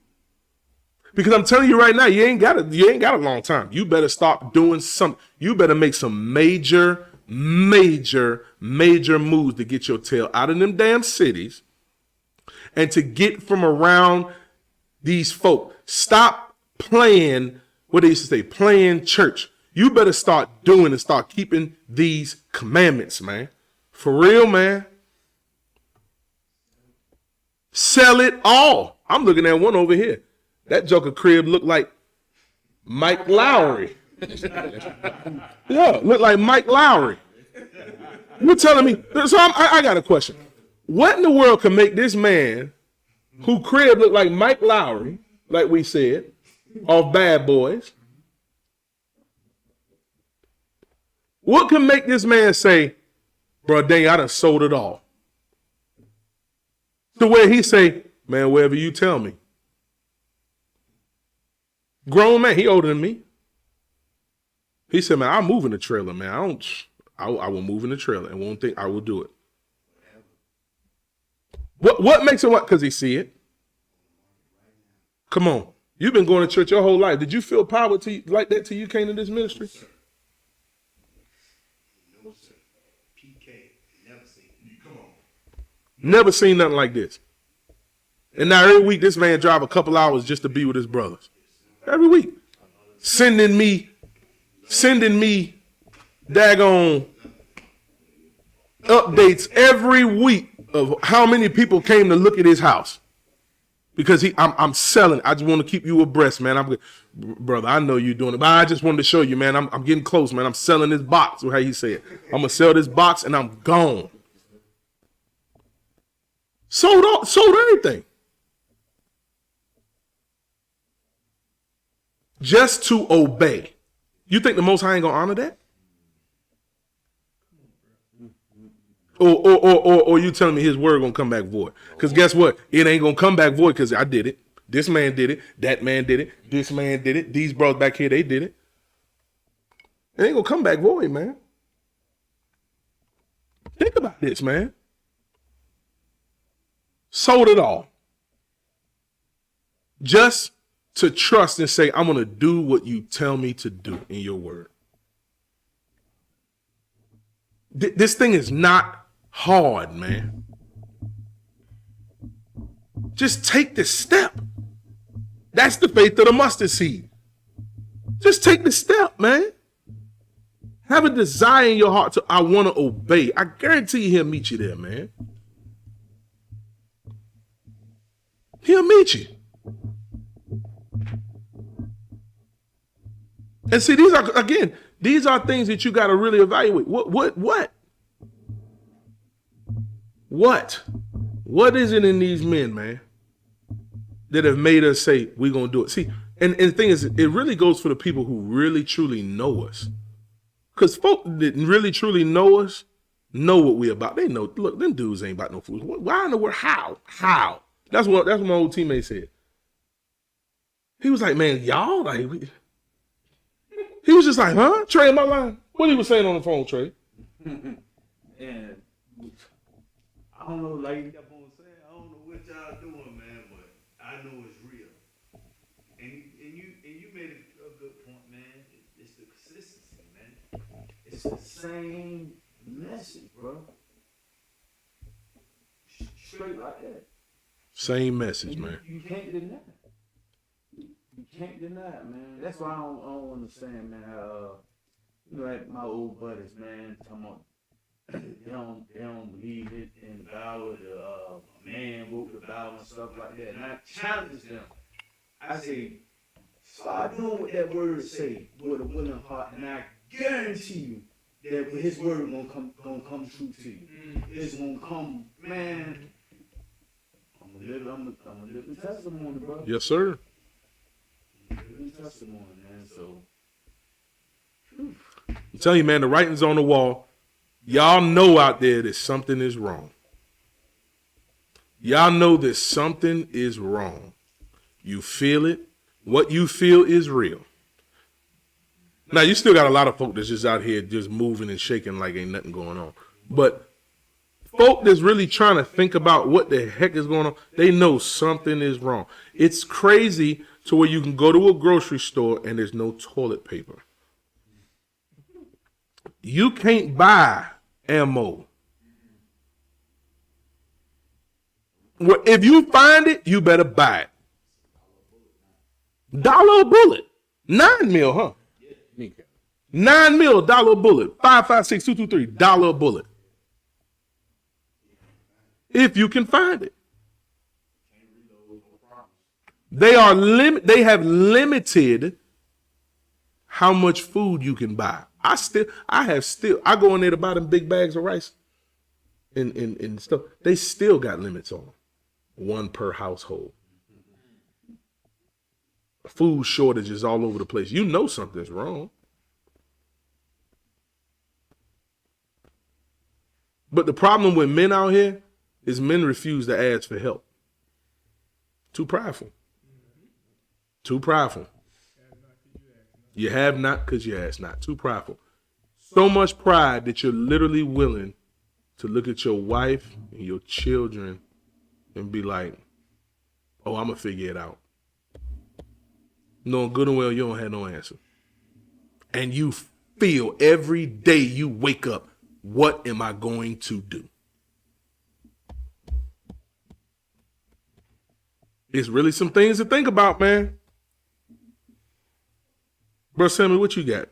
Because I'm telling you right now, you ain't got a long time. You better start doing something. You better make some major moves to get your tail out of them damn cities and to get from around these folk. Stop playing, what they used to say, playing church. You better start doing and start keeping these commandments, man. For real, man. Sell it all. I'm looking at one over here. That Joker crib looked like Mike Lowry. Yeah, looked like Mike Lowry. You're telling me, so I got a question. What in the world can make this man, who crib looked like Mike Lowry, like we said, of Bad Boys, what can make this man say, bro, dang, I done sold it all? To where he say, man, wherever you tell me. Grown man, he older than me. He said, man, I'll move in the trailer, man. I will move in the trailer and won't think I will do it. What makes him what? Because he see it. Come on. You've been going to church your whole life. Did you feel power like that till you came to this ministry? No, sir. PK, never seen it. Come on. Never seen nothing like this. And now every week this man drive a couple hours just to be with his brothers. Every week. Sending me daggone updates every week of how many people came to look at his house. Because I'm selling. I just want to keep you abreast, man. Brother, I know you're doing it, but I just wanted to show you, man. I'm getting close, man. I'm selling this box, how he said. I'm gonna sell this box and I'm gone. Sold everything. Just to obey. You think the Most High ain't gonna honor that? Or you telling me his word gonna come back void? Because guess what? It ain't gonna come back void because I did it. This man did it. That man did it. This man did it. These brothers back here, they did it. It ain't gonna come back void, man. Think about this, man. Sold it all. Just to trust and say, I'm gonna do what you tell me to do in your word. This thing is not hard, man. Just take the step. That's the faith of the mustard seed. Just take the step, man. Have a desire in your heart to, I want to obey. I guarantee he'll meet you there, man. He'll meet you. And see, these are things that you got to really evaluate. What is it in these men, man, that have made us say we're going to do it? See, and the thing is, it really goes for the people who really, truly know us. Because folk that really, truly know us know what we about. They know, look, them dudes ain't about no fools. Why in the world? How? That's what my old teammate said. He was like, man, y'all, like, he was just like, huh? Trey, am I lying? What he was saying on the phone, Trey? And I don't know, like you kept on saying, I don't know what y'all doing, man, but I know it's real. And you made a good point, man. It's the consistency, man. It's the same message, bro. Straight like that. Same message, man. You can't deny it. You can't deny it, man. That's why I don't understand, man. Like my old buddies, man, talking about they don't believe it in the Bible. A man wrote the Bible and stuff like that. And I challenge them. I say, start doing what that word say with a willing heart, and I guarantee you that his word gonna come true to you. It's gonna come, man. I'm gonna live the testimony, bro. Yes, sir. Living testimony, man. So, I'm telling you, man, the writing's on the wall. Y'all know out there that something is wrong. Y'all know that something is wrong. You feel it. What you feel is real. Now, you still got a lot of folk that's just out here just moving and shaking like ain't nothing going on. But folk that's really trying to think about what the heck is going on, they know something is wrong. It's crazy to where you can go to a grocery store and there's no toilet paper. You can't buy ammo. Well, if you find it, you better buy it. $1 a bullet. 9 mil, huh? 9 mil, $1 a bullet. 5.56 $2.23, $1 a bullet. If you can find it. They have limited how much food you can buy. I go in there to buy them big bags of rice and stuff. They still got limits on them. 1 per household. Food shortages all over the place. You know something's wrong. But the problem with men out here is men refuse to ask for help. Too prideful. Too prideful. You have not because you ask not. Too prideful. So much pride that you're literally willing to look at your wife and your children and be like, oh, I'm going to figure it out. Knowing good and well you don't have no answer. And you feel every day you wake up, what am I going to do? It's really some things to think about, man. Bro, Sammy, what you got?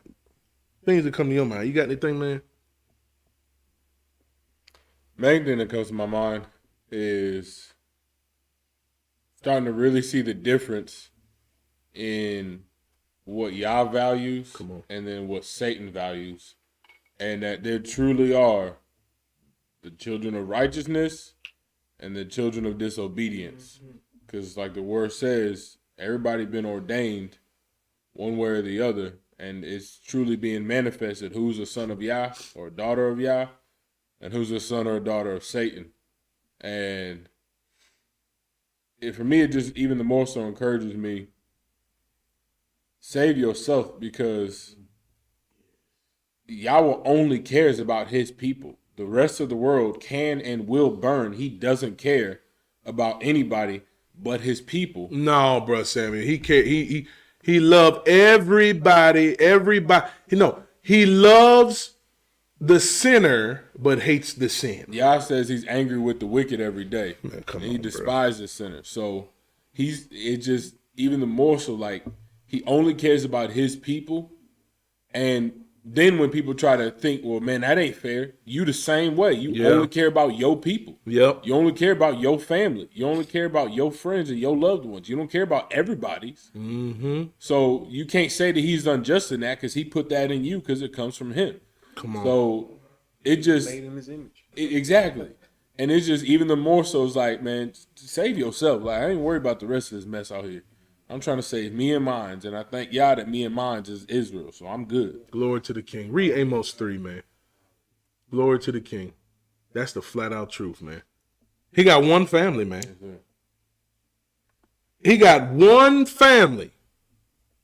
Things that come to your mind. You got anything, man? Main thing that comes to my mind is starting to really see the difference in what Yah values and then what Satan values. And that there truly are the children of righteousness and the children of disobedience. Because like the word says, everybody been ordained one way or the other. And it's truly being manifested who's a son of Yah or a daughter of Yah and who's a son or a daughter of Satan. And for me, it just even the more so encourages me, save yourself, because Yahweh only cares about his people. The rest of the world can and will burn. He doesn't care about anybody but his people. No, bro, Sammy. He loved everybody. He loves the sinner but hates the sin. Yah says he's angry with the wicked every day. Man, he despises sinners. So even the more so, like, he only cares about his people. And then when people try to think, well, man, that ain't fair, you the same way. You only care about your people. Yep. You only care about your family. You only care about your friends and your loved ones. You don't care about everybody's. Mm-hmm. So you can't say that he's unjust in that, because he put that in you because it comes from him. Come on. So it just Made in his image. Exactly. And it's just even the more so, it's like, man, save yourself. Like, I ain't worried about the rest of this mess out here. I'm trying to save me and mines, and I thank Yah that me and mines is Israel, so I'm good. Glory to the King. Read Amos 3, man. Glory to the King. That's the flat out truth, man. He got one family, man. Yes, he got one family.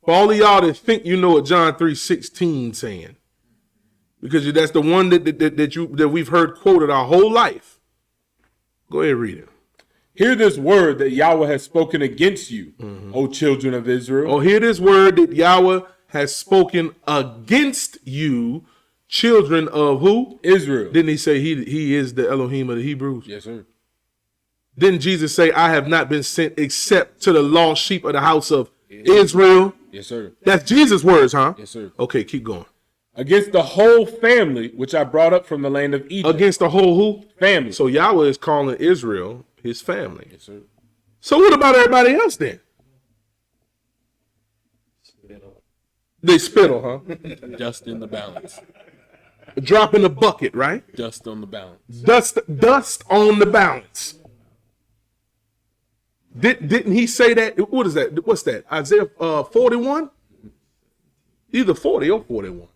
For all of y'all that think you know what John 3:16 saying, because that's the one that we've heard quoted our whole life. Go ahead, read it. Hear this word that Yahweh has spoken against you, O children of Israel. Oh, hear this word that Yahweh has spoken against you, children of who? Israel. Didn't he say he is the Elohim of the Hebrews? Yes, sir. Didn't Jesus say, I have not been sent except to the lost sheep of the house of Israel? Yes, sir. That's Jesus' words, huh? Yes, sir. Okay, keep going. Against the whole family which I brought up from the land of Egypt. Against the whole who? Family. So Yahweh is calling Israel his family. Yes, sir. So what about everybody else then? They spittle, huh? Dust in the balance. Drop in the bucket, right? Dust on the balance. Dust on the balance. Didn't he say that? What is that? What's that? Isaiah 41? Either 40 or 41.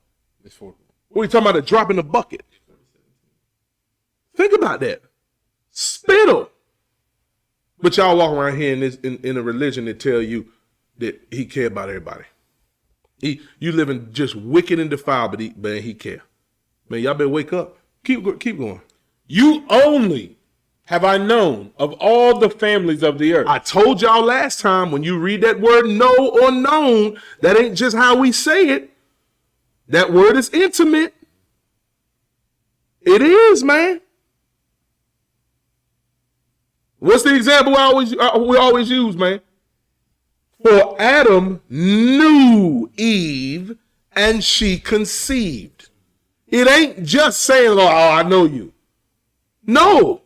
It's 40. What are you talking about? A drop in the bucket. Think about that. Spittle. But y'all walk around here in a religion that tell you that he care about everybody. You living just wicked and defiled, but he care. Man, y'all better wake up. Keep going. You only have I known of all the families of the earth. I told y'all last time, when you read that word know or known, that ain't just how we say it. That word is intimate. It is, man. What's the example we always use, man? For Adam knew Eve, and she conceived. It ain't just saying, oh, I know you. No.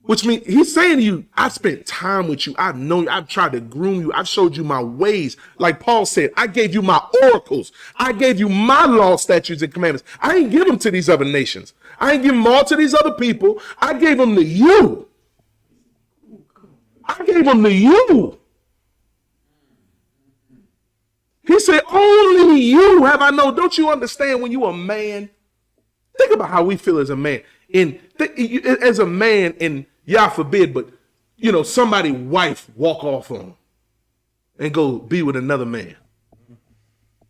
Which means he's saying to you, I've spent time with you. I've known you. I've tried to groom you. I've showed you my ways. Like Paul said, I gave you my oracles. I gave you my law, statutes, and commandments. I ain't give them to these other nations. I ain't give them all to these other people. I gave them to you. I gave them to you. He said, only you have I known. Don't you understand when you a man? Think about how we feel as a man. As a man, and y'all forbid, but somebody's wife walk off on him and go be with another man.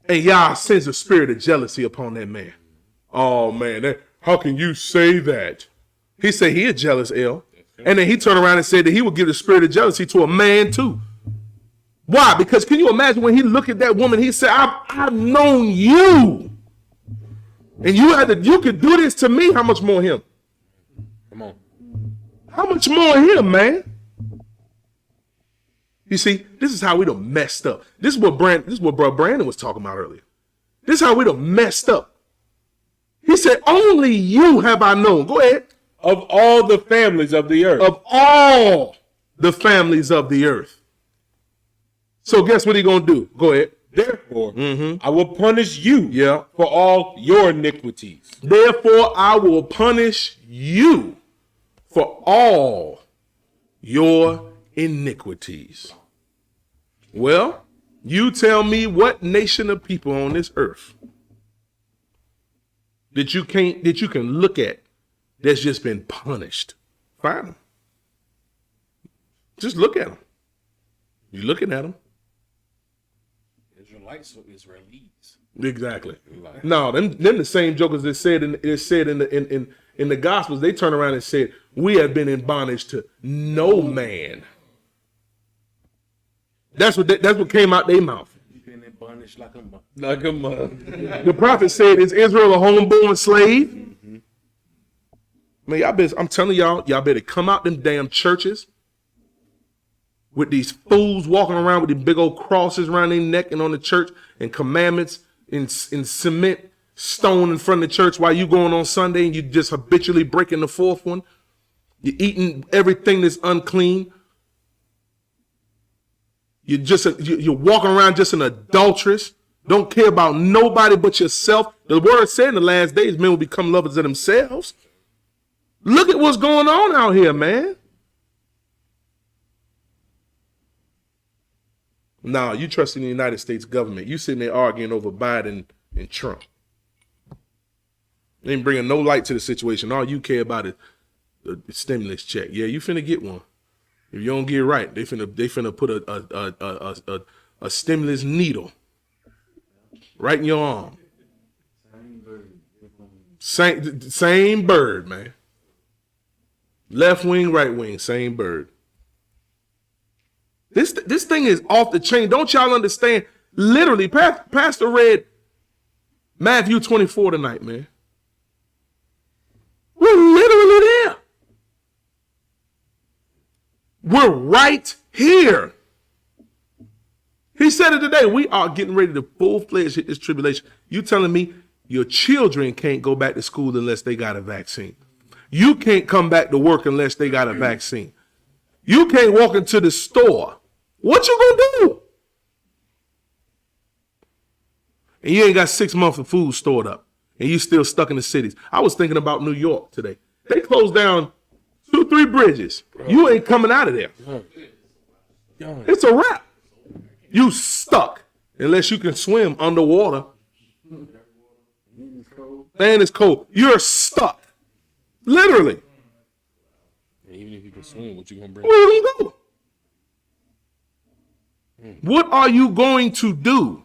And y'all sends a spirit of jealousy upon that man. Oh man, how can you say that? He said he a jealous L. And then he turned around and said that he would give the spirit of jealousy to a man too. Why? Because can you imagine when he looked at that woman, he said, I've known you. And you could do this to me. How much more him? Come on. How much more him, man? You see, this is how we done messed up. This is what Bro Brandon was talking about earlier. This is how we done messed up. He said, only you have I known. Go ahead. Of all the families of the earth. Of all the families of the earth. So guess what he gonna do? Go ahead. Therefore, I will punish you for all your iniquities. Therefore, I will punish you for all your iniquities. Well, you tell me what nation of people on this earth that you can look at that's just been punished. Find them. Just look at them. You're looking at them. Israelites or Israelis? Exactly. No, them the same jokers that said in the Gospels. They turn around and said, "We have been in bondage to no man." That's what came out their mouth. You've been in bondage like a month. Like a month. The prophet said, "Is Israel a homeborn slave?" Man, I'm telling y'all better come out them damn churches with these fools walking around with these big old crosses around their neck and on the church and commandments in cement stone in front of the church while you going on Sunday and you just habitually breaking the fourth one. You're eating everything that's unclean. You're walking around just an adulteress. Don't care about nobody but yourself. The word said in the last days, men will become lovers of themselves. Look at what's going on out here, man. Now, you trust in the United States government. You sitting there arguing over Biden and Trump. They ain't bringing no light to the situation. All you care about is the stimulus check. Yeah, you finna get one. If you don't get it right, they finna put a stimulus needle right in your arm. Same bird, man. Left wing, right wing, same bird. This thing is off the chain. Don't y'all understand? Literally, Pastor read Matthew 24 tonight, man. We're literally there. We're right here. He said it today. We are getting ready to full-fledged hit this tribulation. You telling me your children can't go back to school unless they got a vaccine? You can't come back to work unless they got a vaccine. You can't walk into the store. What you gonna do? And you ain't got 6 months of food stored up. And you still stuck in the cities. I was thinking about New York today. They closed down 2-3 bridges. You ain't coming out of there. It's a wrap. You stuck unless you can swim underwater. And it's cold. You're stuck. Literally. And even if you can swim, what you gonna bring? Where you go? What are you going to do?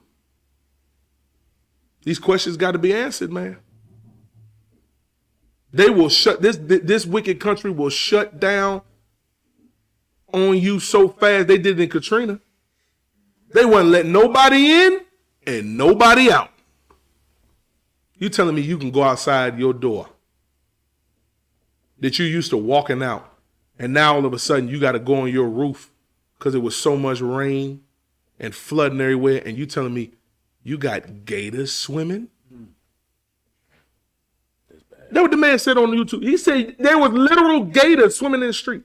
These questions got to be answered, man. They will shut this wicked country will shut down on you so fast. They did it in Katrina. They wouldn't let nobody in and nobody out. You telling me you can go outside your door that you used to walking out, and now all of a sudden you got to go on your roof because it was so much rain and flooding everywhere, and you telling me you got gators swimming? That's what the man said on YouTube. He said there was literal gators swimming in the street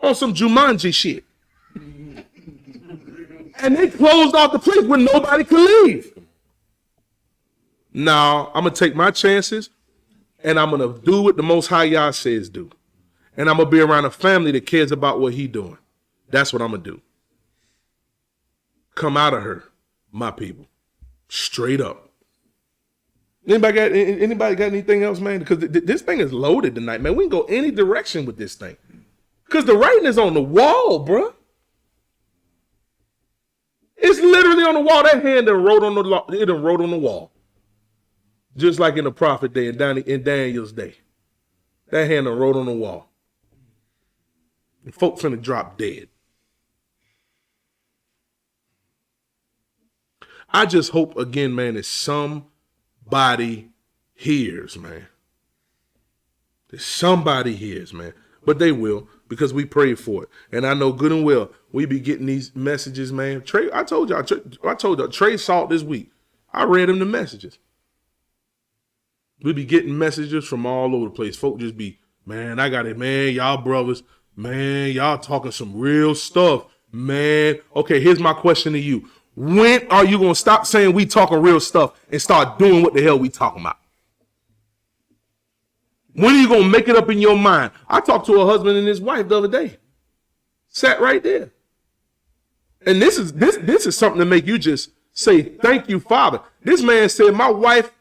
on some Jumanji shit. And they closed off the place where nobody could leave. Now, I'm going to take my chances, and I'm going to do what the Most High Yah says do. And I'm going to be around a family that cares about what he doing. That's what I'm going to do. Come out of her, my people. Straight up. Anybody got anything else, man? Because this thing is loaded tonight, man. We can go any direction with this thing. Because the writing is on the wall, bruh. It's literally on the wall. That hand done wrote on the wall. Just like in the prophet day and in Daniel's day. That hand done wrote on the wall. And folk finna drop dead. I just hope, again, man, that somebody hears, man. That somebody hears, man. But they will, because we prayed for it. And I know good and well we be getting these messages, man. Trey, I told y'all, Trey saw it this week. I read him the messages. We be getting messages from all over the place. Folk just be, man, I got it, man. Y'all brothers, man, y'all talking some real stuff, man. Okay, here's my question to you. When are you going to stop saying we talking real stuff and start doing what the hell we talking about? When are you going to make it up in your mind? I talked to a husband and his wife the other day. Sat right there. And this is something to make you just say, thank you, Father. This man said, my wife,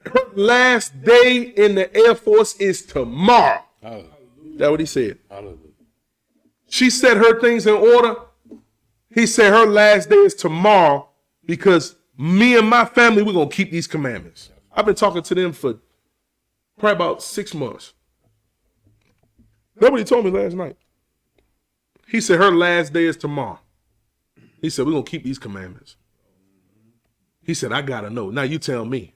her last day in the Air Force is tomorrow. Hallelujah. That's what he said. Hallelujah. She set her things in order. He said her last day is tomorrow because me and my family, we're going to keep these commandments. I've been talking to them for probably about 6 months. That's what he told me last night. He said her last day is tomorrow. He said, we're going to keep these commandments. He said, I got to know. Now you tell me.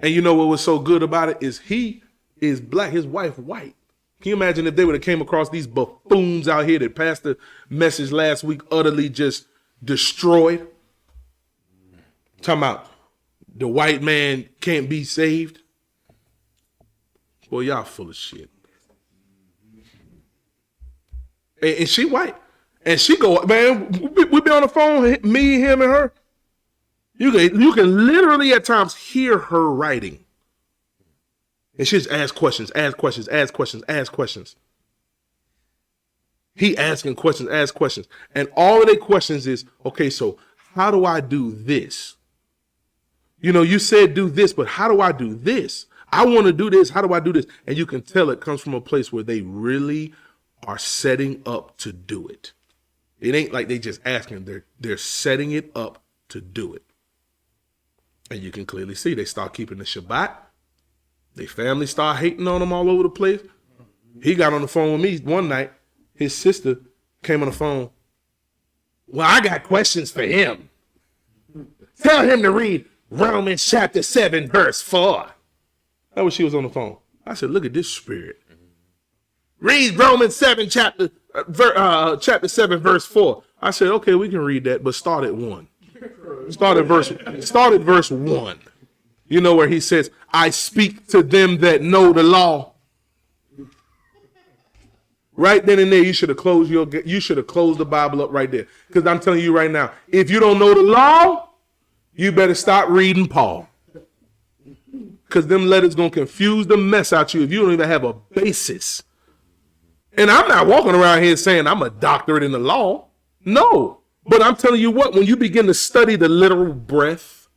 And you know what was so good about it is he is black, his wife white. Can you imagine if they would have came across these buffoons out here that passed the message last week, utterly just destroyed? Talking about the white man can't be saved. Boy, y'all full of shit. And she white. And she go, man, we be on the phone, me, him, and her. You can literally at times hear her writing. And she just ask questions. He asking questions, ask questions. And all of their questions is, okay, so how do I do this? You know, you said do this, but how do I do this? I want to do this. How do I do this? And you can tell it comes from a place where they really are setting up to do it. It ain't like they just asking. They're setting it up to do it. And you can clearly see they start keeping the Shabbat. Their family start hating on them all over the place. He got on the phone with me one night. His sister came on the phone. Well, I got questions for him. Tell him to read Romans chapter 7, verse 4. That was she was on the phone. I said, look at this spirit. Read Romans 7, chapter 7, verse 4. I said, okay, we can read that, but start at 1. Start at verse 1. You know where he says, I speak to them that know the law. Right then and there, you should have closed the Bible up right there. Because I'm telling you right now, if you don't know the law, you better stop reading Paul. Because them letters going to confuse the mess out you if you don't even have a basis. And I'm not walking around here saying I'm a doctorate in the law. No. But I'm telling you what, when you begin to study the literal breath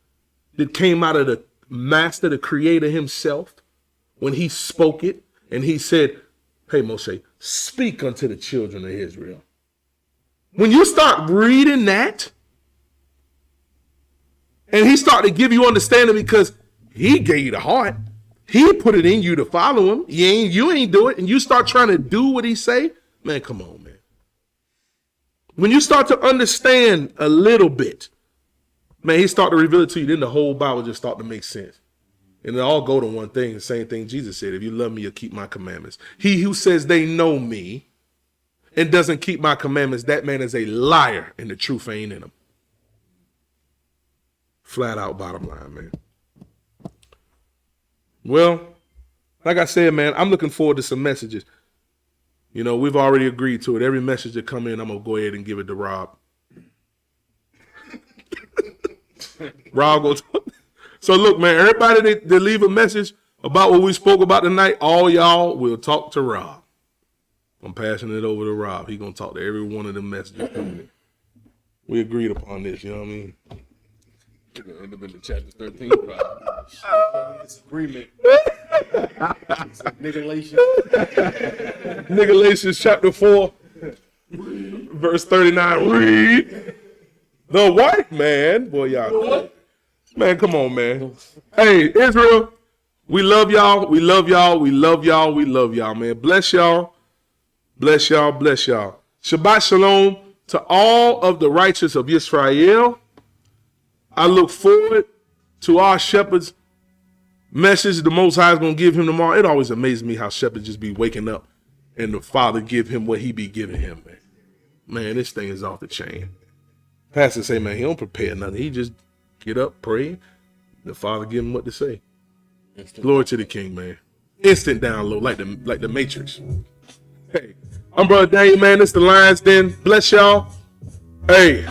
that came out of the master, the creator himself, when he spoke it and he said, hey, Moshe, speak unto the children of Israel. When you start reading that, and he started to give you understanding because he gave you the heart. He put it in you to follow him. You ain't do it, and you start trying to do what he say. Man, come on, man. When you start to understand a little bit, man, he start to reveal it to you. Then the whole Bible just start to make sense. And it all go to one thing, the same thing Jesus said. If you love me, you'll keep my commandments. He who says they know me and doesn't keep my commandments, that man is a liar, and the truth ain't in him. Flat out bottom line, man. Well, like I said, man, I'm looking forward to some messages. You know, we've already agreed to it. Every message that come in, I'm going to go ahead and give it to Rob. Rob goes. So look, man, everybody that leave a message about what we spoke about tonight, all y'all will talk to Rob. I'm passing it over to Rob. He's going to talk to every one of the messages coming in. We agreed upon this, you know what I mean? End up in the chapter 13. Disagreement. Galatians chapter 4, verse 39. Read. The white man. Boy, y'all. Man, come on, man. Hey, Israel, we love y'all. We love y'all. We love y'all. We love y'all, man. Bless y'all. Bless y'all. Bless y'all. Shabbat shalom to all of the righteous of Israel. I look forward to our shepherd's message the Most High is going to give him tomorrow. It always amazes me how shepherds just be waking up and the Father give him what he be giving him, man. Man, this thing is off the chain. Pastor say, man, he don't prepare nothing. He just get up, pray. The Father give him what to say. Glory to the King, man. Instant download, like the Matrix. Hey, I'm Brother Daniel, man. This the Lions Den. Bless y'all. Hey.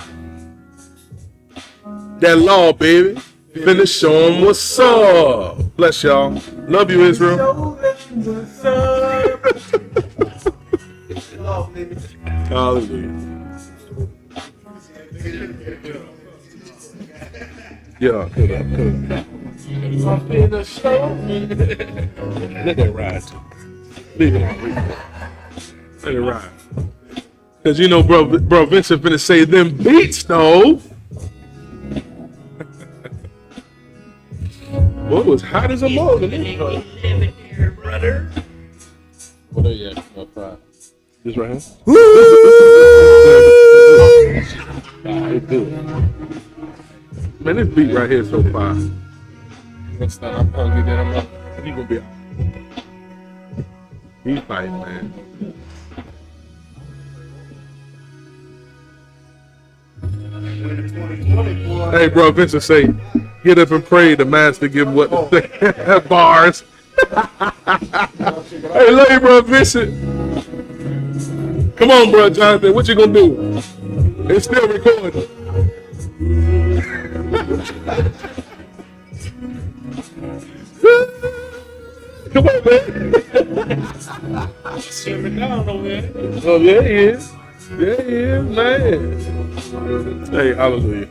That law, baby. Finna show them what's up. Bless y'all. Love you, Israel. Hallelujah. Yeah, good up. Let that ride. Leave it on. Let it ride. Because you know, bro, Vincent finna say them beats, though. Boy, it was hot as a mug. Brother. What are you at? This right here? It's good. Man, this beat right here is so fire. Next time I'm hungry, then I'm up. He gonna be out. He's fighting, man. Hey, bro, Vincent say, get up and pray. The master give him what to say. Bars. Hey, love you, bro, Vincent. Come on, bro, Jonathan. What you gonna do? It's still recording. Come on, man. Slimming down over there. Oh, yeah, he is. Yeah, he is, man. Hey, hallelujah.